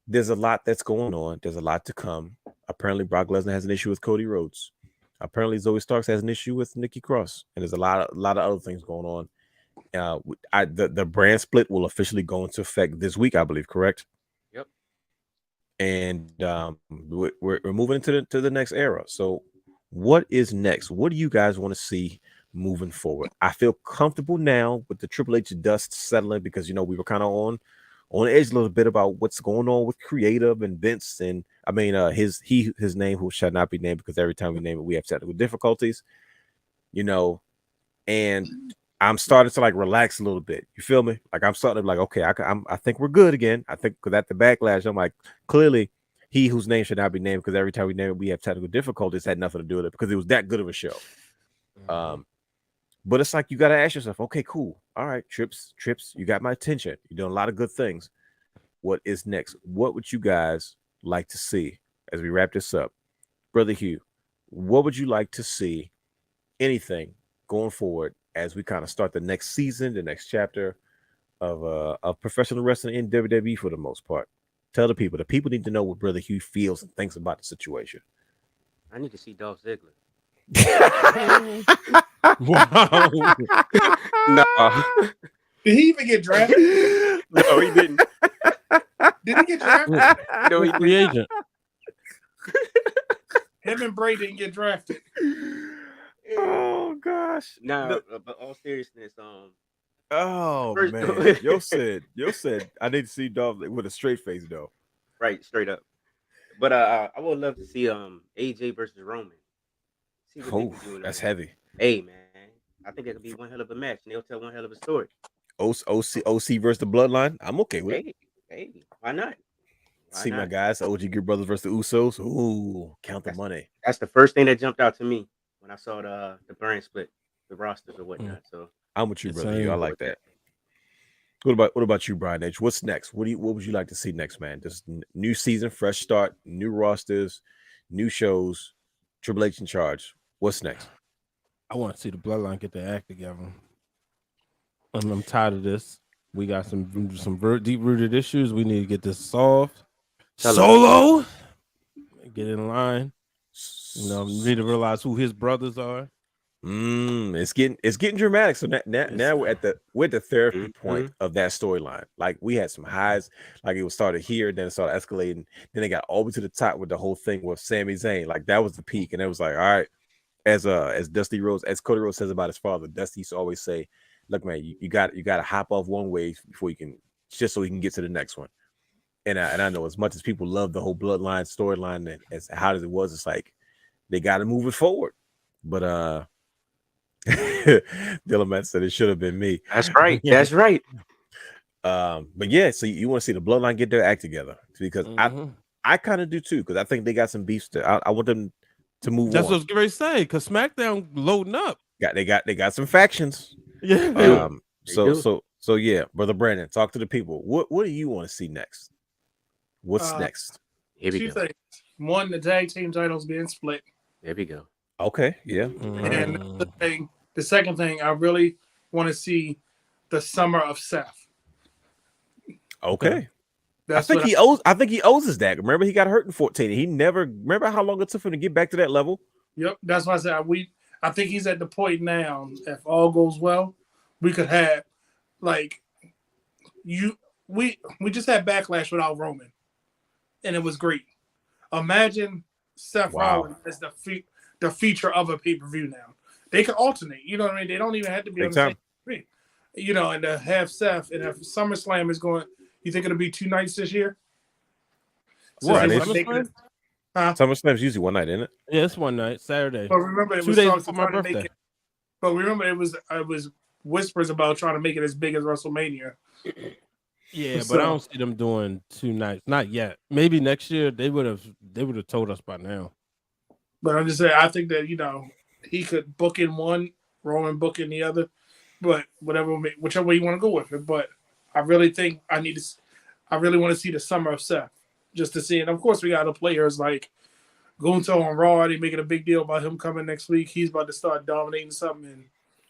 there's a lot that's going on. There's a lot to come. Apparently, Brock Lesnar has an issue with Cody Rhodes. Apparently, Zoe Starks has an issue with Nikki Cross. And there's a lot of other things going on. The brand split will officially go into effect this week, I believe, correct? And we're moving into the next era. So what is next? What do you guys want to see moving forward? I feel comfortable now with the Triple H dust settling because we were kind of on the edge a little bit about what's going on with creative and Vince and his name who shall not be named because every time we name it we have technical difficulties, and I'm starting to like relax a little bit. You feel me? Like I'm starting to like, okay, I think we're good again. I think because at the Backlash, I'm like, clearly he whose name should not be named because every time we name it, we have technical difficulties. Had nothing to do with it because it was that good of a show. But it's like you got to ask yourself, okay, cool, all right, Trips, you got my attention. You're doing a lot of good things. What is next? What would you guys like to see as we wrap this up, Brother Hugh? What would you like to see? Anything going forward? As we kind of start the next season, the next chapter of professional wrestling in WWE for the most part. Tell the people need to know what Brother Hugh feels and thinks about the situation. I need to see Dolph Ziggler. Wow. No. Did he even get drafted? No, he didn't. Did he get drafted? No, he Free agent. Him and Bray didn't get drafted. Oh gosh. No, but all seriousness, oh man, Yo said I need to see Dolph with a straight face though. Right, straight up. But I would love to see AJ versus Roman. Oh, that's heavy. Hey man, I think it could be one hell of a match, and they'll tell one hell of a story. OC versus the Bloodline. I'm okay with it. Hey, why not? Why See my not? guys, the OG Gear Brothers versus the Usos. Ooh, count the money. That's the first thing that jumped out to me when I saw the brand split, the rosters or whatnot. So I'm with you, It's brother. Hugh. I same. like that. What about you, Brian H? What's next? What would you like to see next, man? Just new season, fresh start, new rosters, new shows, Triple H in charge. What's next? I want to see the Bloodline get their act together. I'm tired of this. We got some deep rooted issues. We need to get this solved. Solo, get in line. You know, need to realize who his brothers are. It's getting dramatic. So now we're at the therapy point of that storyline. Like we had some highs, like it was started here, then it started escalating, then it got all the way to the top with the whole thing with Sami Zayn. Like that was the peak, and it was like, all right, as Cody Rhodes says about his father, Dusty used to always say, look, man, you got to hop off one wave before you can, just so you can get to the next one. And I know as much as people love the whole Bloodline storyline and as hot as it was, it's like they got to move it forward. But Dylan Matt said it should have been me. that's right. That's right. But yeah, so you want to see the Bloodline get their act together because I kind of do too, because I think they got some beefs. I want them to move That's on. what I was getting ready to say. Because SmackDown loading up. They got some factions. Yeah. So yeah, brother Brandon, talk to the people. What do you want to see next? What's next? Here we Two go. things. One, the tag team titles being split. There we go. Okay, yeah. And the second thing, I really want to see the summer of Seth. Okay. I That's think he owes us that. Remember, he got hurt in 14. He never remember how long it took for him to get back to that level. Yep, that's why I said I think he's at the point now. If all goes well, we could have we just had Backlash without Roman, and it was great. Imagine Seth Rollins as the feature of a pay-per-view now. They can alternate. You know what I mean? They don't even have to be on the same screen. You know, and to have Seth and if SummerSlam is going, you think it'll be 2 nights this year? Right. SummerSlam's usually one night, isn't it? Yeah, it's one night, Saturday. But remember, it 2 was days talks before of my trying to make birthday. it. But remember, it was whispers about trying to make it as big as WrestleMania. Yeah, So- but I don't see them doing 2 nights. Not yet. Maybe next year they would have told us by now. But I'm just saying, I think that he could book in one, Roman book in the other, but whichever way you want to go with it. But I really think I really want to see the summer of Seth just to see. And of course, we got the players like Gunther on Raw. They making a big deal about him coming next week. He's about to start dominating something. And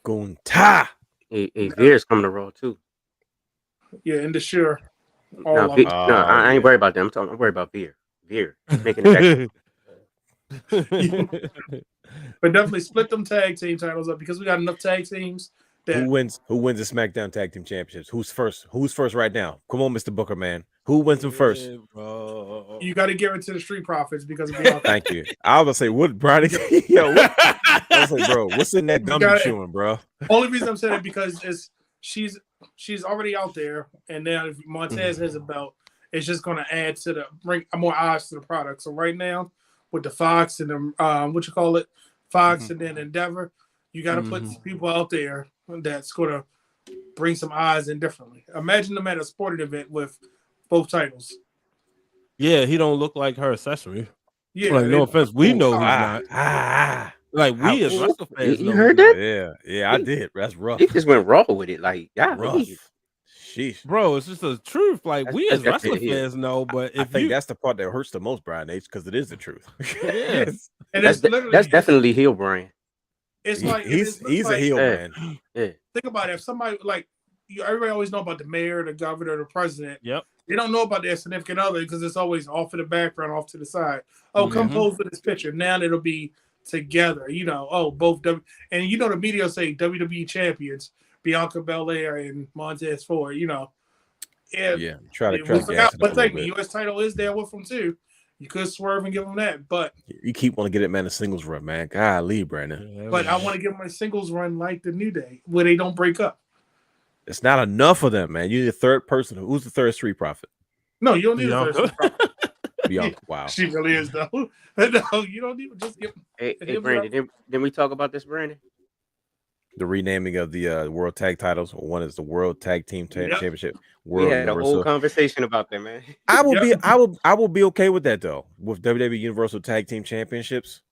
Gunther. Hey, Veer's coming to Raw too. yeah, and the sure. No, I ain't worried about them. I'm worried about Veer. Veer making it back. But definitely split them tag team titles up because we got enough tag teams. Who wins the SmackDown Tag Team Championships? Who's first? Who's first right now? Come on, Mr. Booker, man. Who wins them first? You got to give it to the Street Profits because of Bianca. Thank you. I was gonna say, what, Brian? Yo, I was like, bro, what's in that gum you chewing, bro? Only reason I'm saying it because she's already out there, and now if Montez has a belt, it's just going to add to bring more eyes to the product. So right now, with the Fox and the Fox and then Endeavor, you got to put people out there that's going to bring some eyes in differently. Imagine them at a sporting event with both titles. Yeah, he don't look like her accessory. Yeah, like no offense, we know he's not. Like we as wrestling fans, you heard that? Yeah, I did. That's rough. He just went raw with it, like rough. Sheesh, bro, it's just the truth. Like we as wrestling fans know, but I think that's the part that hurts the most, Brian H, because it is the truth. Yes, and that's definitely heel Brian. It's like he's a heel man. Yeah. Think about it. If somebody everybody always know about the mayor, the governor, the president. Yep. They don't know about their significant other because it's always off in the background, off to the side. Oh, come pose for this picture. Now it'll be together. Both the media will say WWE champions, Bianca Belair and Montez Ford. Try to gas it but up think the U.S. title is there with them too. You could swerve and give them that, but you keep wanting to get it, man, a singles run, man. Golly, Brandon. But I want to give them a singles run like the New Day, where they don't break up. It's not enough of them, man. You need a third person. Who's the third Street Profit? No, you don't need a third Street Profit. Bianca, wow. She really is, though. No, you don't even just give. Hey, Brandon, didn't we talk about this, Brandon? the renaming of the World Tag Titles. One is the World Tag Team Championship. We World had a whole Universal. conversation about that, man. I will Yep. I will be okay with that though. With WWE Universal Tag Team Championships.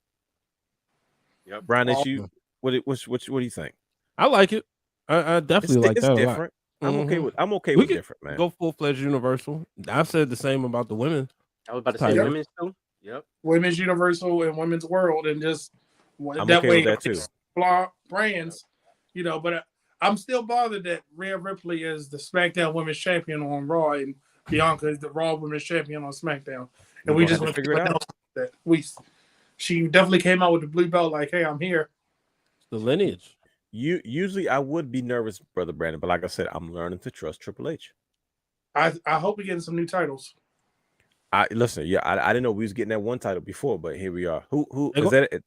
Yep. Brian, Awesome. you what do you think? I like it. I definitely like It's that different. a lot. I'm okay We with could different, man. Go full-fledged Universal. I've said the same about the women. I was about to say Title. women's too. Yep. Women's Universal and Women's World, and just I'm that okay way with that too. brands, but I'm still bothered that Rhea Ripley is the SmackDown Women's Champion on Raw and Bianca is the Raw Women's Champion on SmackDown, and we just want to figure it out. that she definitely came out with the blue belt like, hey, I'm here. The lineage. Usually I would be nervous, Brother Brandon, but like I said, I'm learning to trust Triple H. I hope we get some new titles. I didn't know we was getting that one title before, but here we are. Who They is go- that?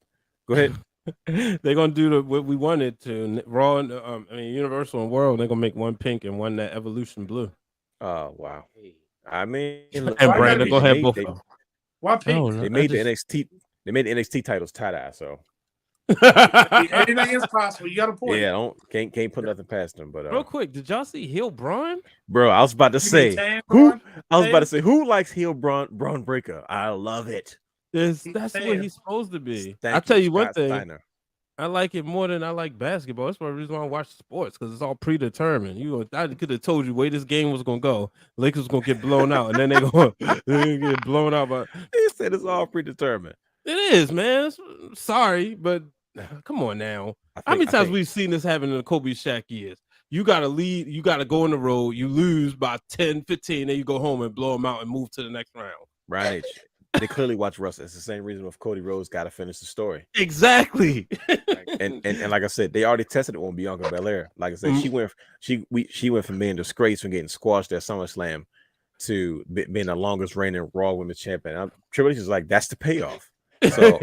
Go ahead. They're gonna do what we wanted to Raw and Universal and World. They're gonna make one pink and one that Evolution blue. Oh wow. Hey. I mean, And Why Brandon, not go ahead, both. They, of them. Why I pink? don't know. they made the NXT. They made the NXT titles tie-dye, so Anything is possible. You got a point. yeah, can't put nothing past them. But Real quick, did y'all see Heel Braun? bro, I was about to You say mean Tan who Braun? I was about to say who likes heel Braun Breaker. I love it. That's He's what Tan. he's supposed to be. Thank I tell you one Scott thing, Steiner. I like it more than I like basketball. That's one reason why I watch sports, because it's all predetermined. I could have told you where this game was gonna go. Lakers was gonna get blown out, and then they're gonna get blown out. But He said it's all predetermined. it is, man. Sorry, but come on now. How many times we've seen this happen in the Kobe Shaq years? You got to lead, you got to go on the road, you lose by 10, 15, then you go home and blow them out and move to the next round. Right. They clearly watch Russell. It's the same reason with Cody Rhodes got to finish the story. Exactly. And like I said, they already tested it on Bianca Belair. Like I said, she went from being disgraced from getting squashed at SummerSlam to being the longest reigning Raw Women's Champion. Triple H is like, that's the payoff. So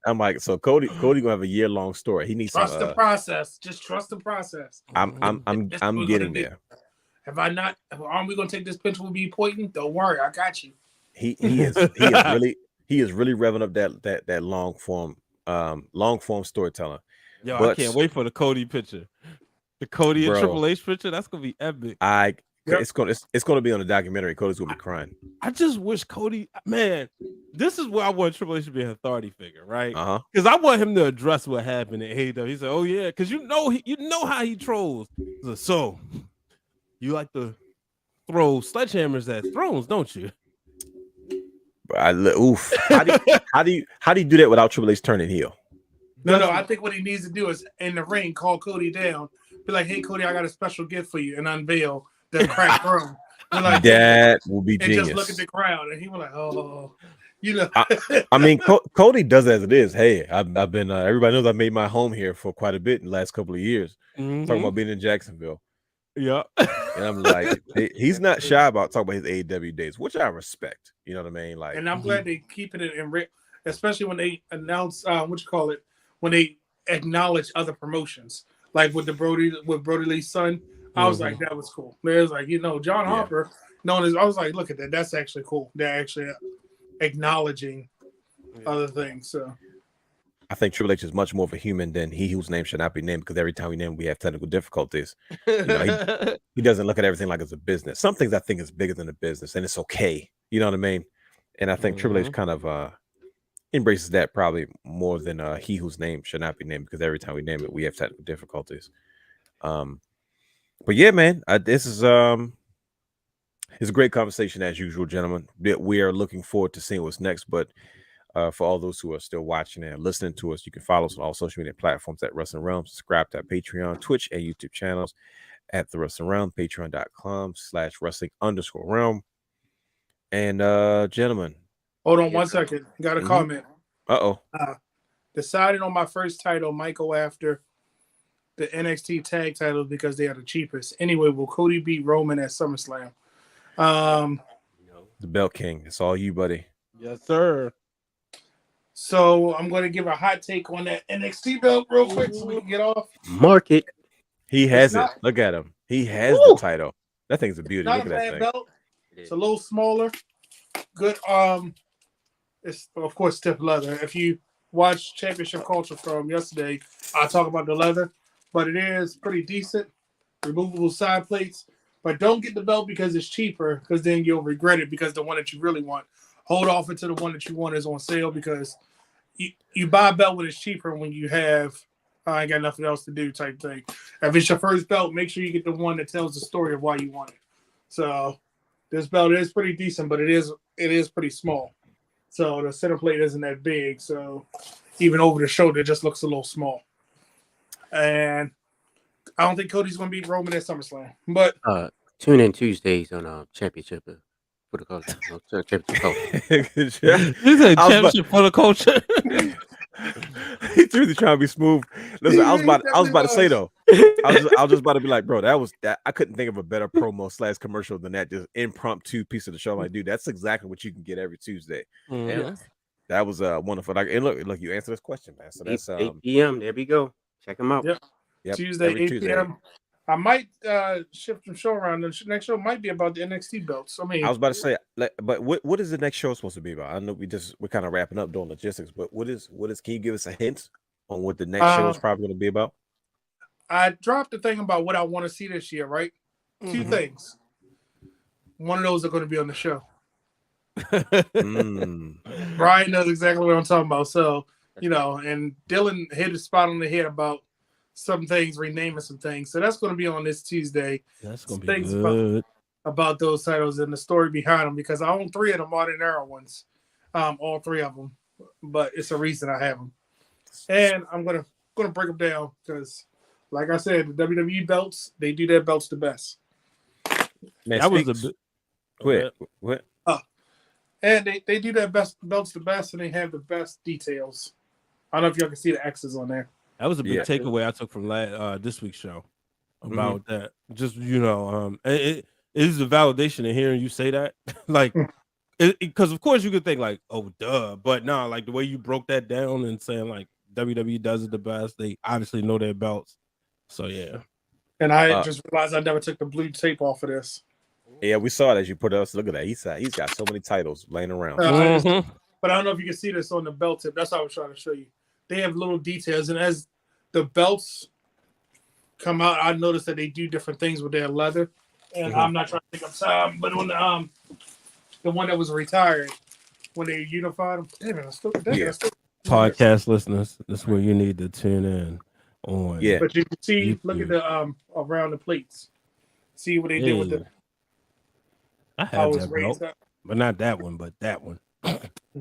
I'm like, so Cody gonna have a year-long story. He needs Trust some, the process. Just trust the process. I'm getting there. Aren't we gonna take this picture with me pointing? Don't worry, I got you. He is really revving up that long form storytelling. Yo, But- I can't wait for the Cody picture. The Cody and Bro. Triple H picture, that's gonna be epic. It's gonna be on the documentary. Cody's gonna be crying. I just wish Cody, man, this is where I want Triple H to be an authority figure, right? Uh-huh. Because I want him to address what happened at AEW. He said, "Oh yeah," because you know how he trolls. He said, so you like to throw sledgehammers at thrones, don't you? But oof. How do you do that without Triple H turning heel? No, I think what he needs to do is in the ring, call Cody down, be like, "Hey, Cody, I got a special gift for you," and unveil the cracked throne. Like, That will be and genius. just look at the crowd, and he was like, "Oh, I mean, Cody does as it is. Hey, I've been. Everybody knows I made my home here for quite a bit in the last couple of years. Mhm. Talking about being in Jacksonville, Yeah. and I'm like, he's not shy about talking about his AEW days, which I respect. You know what I mean? Like, And I'm glad they keeping it in, especially when they announce when they acknowledge other promotions, like with Brody Lee's son. I was like, that was cool. There's like, John Harper, known as, I was like, look at that. That's actually cool. They're actually acknowledging other things. So I think Triple H is much more of a human than he whose name should not be named, because every time we name him, we have technical difficulties. He doesn't look at everything like it's a business. Some things I think is bigger than a business, and it's okay. You know what I mean? And I think Triple H kind of embraces that probably more than he whose name should not be named, because every time we name it, we have technical difficulties. But yeah, man, this is it's a great conversation as usual, gentlemen. We are looking forward to seeing what's next. But for all those who are still watching and listening to us, you can follow us on all social media platforms at Wrestling Wrealm. Subscribe to our Patreon, Twitch, and YouTube channels at the Wrestling Wrealm, patreon.com/wrestling_realm. And gentlemen, hold on 1 second. Got a comment. Decided on my first title might go after the NXT tag titles because they are the cheapest. Anyway, will Cody beat Roman at SummerSlam? The Belt King, it's all you, buddy. Yes, sir. So I'm going to give a hot take on that NXT belt real quick so we can get off. Market. He has It's it. Look at him. He has the title. That thing's a beauty. Not Look a at that bad thing. belt. It's a little smaller. Good. It's of course stiff leather. If you watch Championship Culture from yesterday, I talk about the leather. but it is pretty decent. Removable side plates. But don't get the belt because it's cheaper, because then you'll regret it because the one that you really want. Hold off until the one that you want is on sale because you buy a belt when it's cheaper when you have I ain't got nothing else to do type thing. If it's your first belt, make sure you get the one that tells the story of why you want it. So this belt is pretty decent, but it is pretty small. So the center plate isn't that big. So even over the shoulder, it just looks a little small. And I don't think Cody's going to beat Roman at SummerSlam. But tune in Tuesdays on Championship for the culture. Championship culture. Good job. This is a championship for the culture. He's really trying to be smooth. Listen, I was about to say though. I was just about to be like, bro, that I couldn't think of a better promo / commercial than that. Just impromptu piece of the show. I'm like, dude, that's exactly what you can get every Tuesday. Mhm. That was wonderful. Like, and look, you answered this question, man. So that's 8 p.m. There we go. Check them out. Yep. Tuesday, 8 p.m. I might shift some show around. The next show might be about the NXT belts. I mean, I was about to say, but what is the next show supposed to be about? I know we're kind of wrapping up doing logistics, but what is? Can you give us a hint on what the next show is probably going to be about? I dropped the thing about what I want to see this year, right? Two things. One of those are going to be on the show. Brian knows exactly what I'm talking about. So, and Dylan hit a spot on the head about some things, renaming some things. So that's going to be on this Tuesday. That's going to be good. About those titles and the story behind them, because I own 3 of the Modern Era ones, all 3 of them. But it's a reason I have them, and I'm gonna break them down because, like I said, the WWE belts, they do their belts the best. Man, that was a bit. What? And they do their belts the best, and they have the best details. I don't know if y'all can see the X's on there. That was a big takeaway I took from this week's show about that. Just it is a validation in hearing you say that, like, because of course you could think like, oh, duh, but no, like the way you broke that down and saying like WWE does it the best. They obviously know their belts, so yeah. And I just realized I never took the blue tape off of this. Yeah, we saw that you put us. Look at that. He's got so many titles laying around. But I don't know if you can see this on the belt tip. That's what I was trying to show you. They have little details, and as the belts come out, I noticed that they do different things with their leather. And I'm not trying to take up time, but on the one that was retired when they unified them. Damn it, Podcast listeners, this is where you need to tune in on. Yeah, but you can see, look at the around the plates. See what they did with the. I had that belt, but not that one, but that one.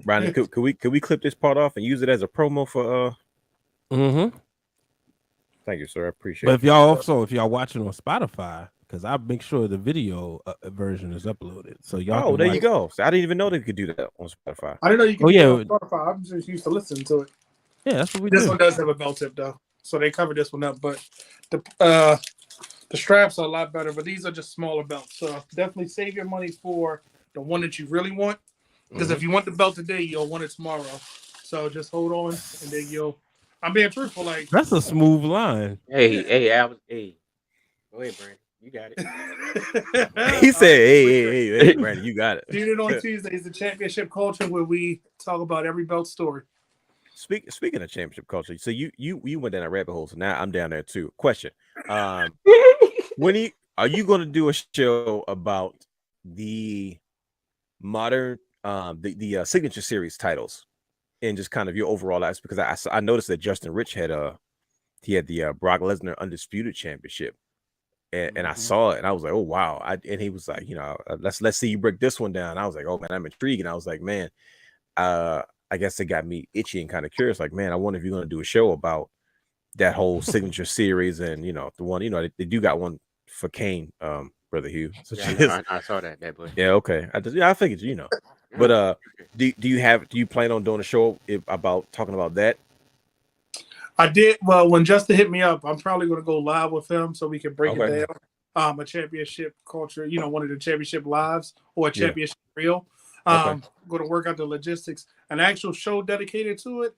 Brian, could we clip this part off and use it as a promo for Thank you, sir. I appreciate it. But if y'all watching on Spotify, because I make sure the video version is uploaded. So y'all there you go. So I didn't even know they could do that on Spotify. I didn't know you could do it on Spotify. I'm just used to listening to it. Yeah, that's what we do. This one does have a belt tip though. So they covered this one up, but the straps are a lot better, but these are just smaller belts. So definitely save your money for the one that you really want. Because if you want the belt today, you'll want it tomorrow. So just hold on, and then I'm being truthful. Like that's a smooth line. Hey, go ahead, Brandon. You got it. He said, "Hey, Brandon, you got it." Tune in on Tuesdays, the Championship Culture, where we talk about every belt story. Speaking of championship culture, so you went down a rabbit hole, so now I'm down there too. Question: when are you going to do a show about the modern, the signature series titles, and just kind of your overall lives? Because I noticed that Justin Rich had the Brock Lesnar Undisputed Championship, and I saw it, and I was like, oh wow! And he was like, let's see you break this one down. And I was like, oh man, I'm intrigued, and I was like, man, I guess it got me itchy and kind of curious. Like, man, I wonder if you're going to do a show about that whole signature series, and the one, they do got one for Kane, Brother Hugh. So I saw that boy. Yeah, okay. I figured, But do you plan on doing a show about talking about that? I did. Well, when Justin hit me up, I'm probably going to go live with him so we can break it down. A championship culture, one of the championship lives or a championship reel. Going to work out the logistics. An actual show dedicated to it,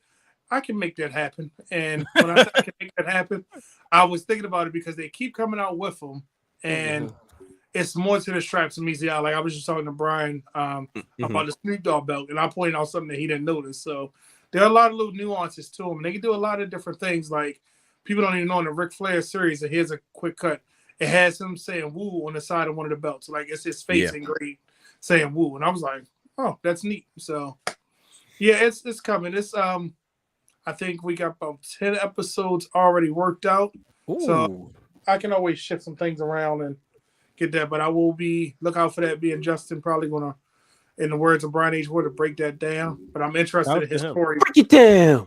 I can make that happen. And when I say I can make that happen, I was thinking about it because they keep coming out with them, and it's more to the straps and me. Like I was just talking to Brian about the Snoop Dogg belt, and I pointed out something that he didn't notice. So there are a lot of little nuances to them. They can do a lot of different things, like people don't even know in the Ric Flair series, and here's a quick cut. It has him saying "woo" on the side of one of the belts. Like it's his face engraved saying "woo," and I was like, "Oh, that's neat." So, yeah, it's coming. It's I think we got about 10 episodes already worked out. Ooh. So I can always shift some things around and get that. But I will look out for that. Being Justin probably gonna, in the words of Brian H. Wood, to break that down. But I'm interested in his story. Break it down.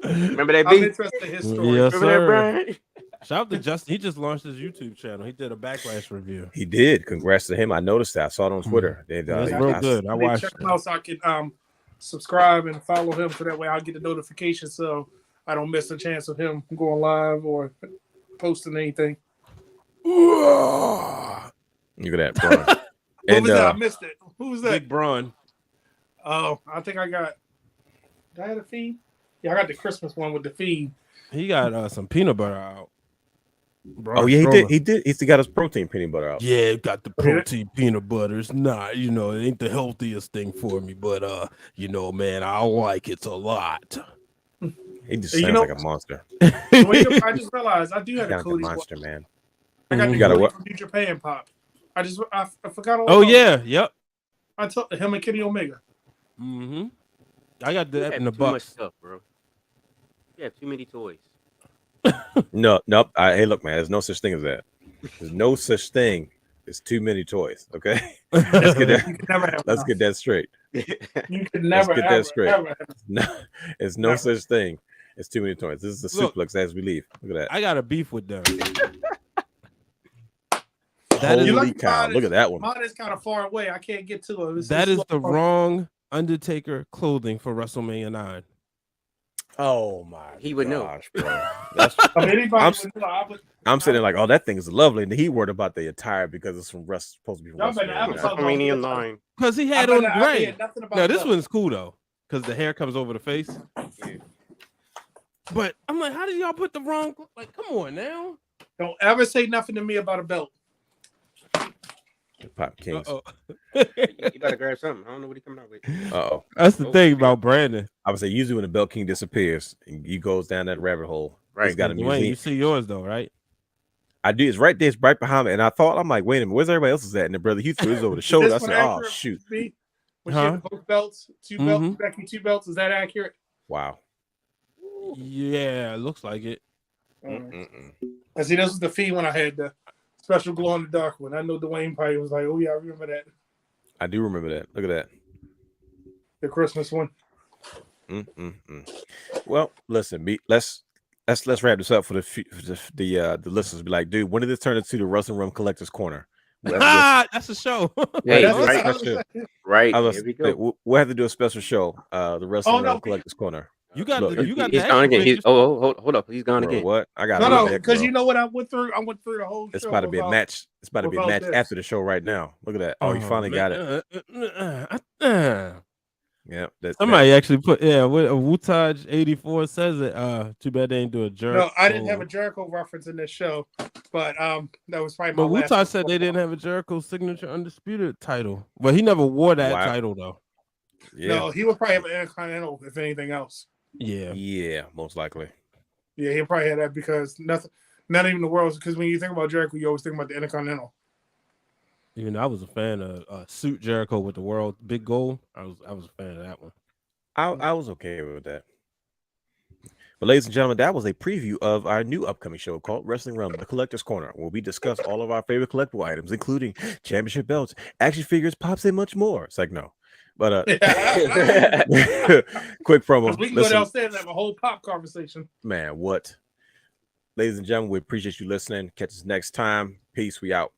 Remember that I'm beat? interested in his story. Yes, Remember that, sir. Brian? Shout out to Justin. He just launched his YouTube channel. He did a Backlash review. He did. Congrats to him. I noticed that. I saw it on Twitter. It's real good. I watched Check it. him out so I can subscribe and follow him, so that way I'll get the notification, so I don't miss a chance of him going live or posting anything. Look at that, bro. What was that? I missed it. Who was that? Big Braun. Oh, I think I got. Did I have the feed? Yeah, I got the Christmas one with the feed. He got some peanut butter out. Oh yeah, he did. He got his protein peanut butter out. Yeah, got the protein peanut butter. It's not, it ain't the healthiest thing for me, but man, I like it a lot. He just sounds like a monster. I just realized I do have a Like a Cody's monster, watch. man. I got the You got a Cody what? from New Japan pop. I forgot all. Oh about yeah, it. yep. I told him and Kenny Omega. Mm-hmm. I got You that have in the too much box. stuff, bro. You have too many toys. Nope. Hey, look, man. There's no such thing as that. There's no such thing as too many toys. Okay, let's get that. You can never have Let's enough. get that straight. You can never get that ever, straight. ever have No, there's no Never. such thing as too many toys. This is the Look. suplex as we leave. Look at that. I got a beef with them. Holy You like cow! mine Look is- at that one. Mine is kind of far away. I can't get to it. That is the wrong Undertaker clothing for WrestleMania 9. Oh my! He would know. gosh, bro. That's, I mean, anybody I'm- would know. I would- I'm sitting there like, oh, that thing is lovely, and he worried about the attire because it's from supposed to be from Y'all better WrestleMania. advertise. WrestleMania 9. Because he I had on better- I gray. hear nothing about Now this that. one's cool though, because the hair comes over the face. But I'm like, how did y'all put the wrong? Like, come on now. Don't ever say nothing to me about a belt. Pop Kings. Uh-oh. You better grab something. I don't know what he coming out with. Uh-oh. That's the thing about Brandon. I would say usually when the Belt King disappears and he goes down that rabbit hole, Right. he's got a Dwayne, museum. you see yours though, right? I do. It's right there. It's right behind me. And I thought, I'm like, wait a minute, where's everybody else's at? And the Brother Hugh threw his over the shoulder. I This said, one oh, accurate, shoot. B? When Huh? she had both belts, two belts, Mhm. Becky, two belts. Is that accurate? Wow. Yeah, it looks like it. Mm-mm-mm. I see. This was the feed when I had the special glow in the dark one. I know Dwayne probably was like, "Oh yeah, I remember that." I do remember that. Look at that. The Christmas one. Mm-mm-mm. Well, listen, let's wrap this up for the listeners. Be like, dude, when did this turn into the Wrestling Wrealm Collector's Corner? We'll have That's a show. Hey, That's right, what I said. right. to do- Here we go. we'll have to do a special show. The Wrestling Oh, no. Wrealm Collector's Corner. You got Look, you got He's the gone action again. He's, figures. hold up. He's gone Bro, again. what? I got No, because you know what I went through. I went through the whole. it's show about to be a without- match. It's about to be a without match this. after the show right now. Look at that. Oh, you finally got it. Yeah. Somebody actually put Wutaj 84 says it. Too bad they didn't do a jerk. No, I didn't have a Jericho reference in this show, but that was probably my But last. Wutaj said they didn't have a Jericho signature undisputed title. But he never wore that Wow. title though. Yeah. No, he would probably have an Intercontinental if anything else. Yeah. Yeah, most likely. Yeah, he probably had that because nothing, not even the world. Because when you think about Jericho, you always think about the Intercontinental. Even though I was a fan of Suit Jericho with the world big goal. I was a fan of that one. I was okay with that. But ladies and gentlemen, that was a preview of our new upcoming show called Wrestling Wrealm, the Collector's Corner, where we discuss all of our favorite collectible items, including championship belts, action figures, pops, and much more. It's like, no. But quick promo. We can go Listen, downstairs and have a whole pop conversation. man, what? Ladies and gentlemen, we appreciate you listening. Catch us next time. Peace. We out.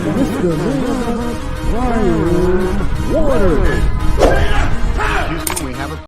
Mr. Warner.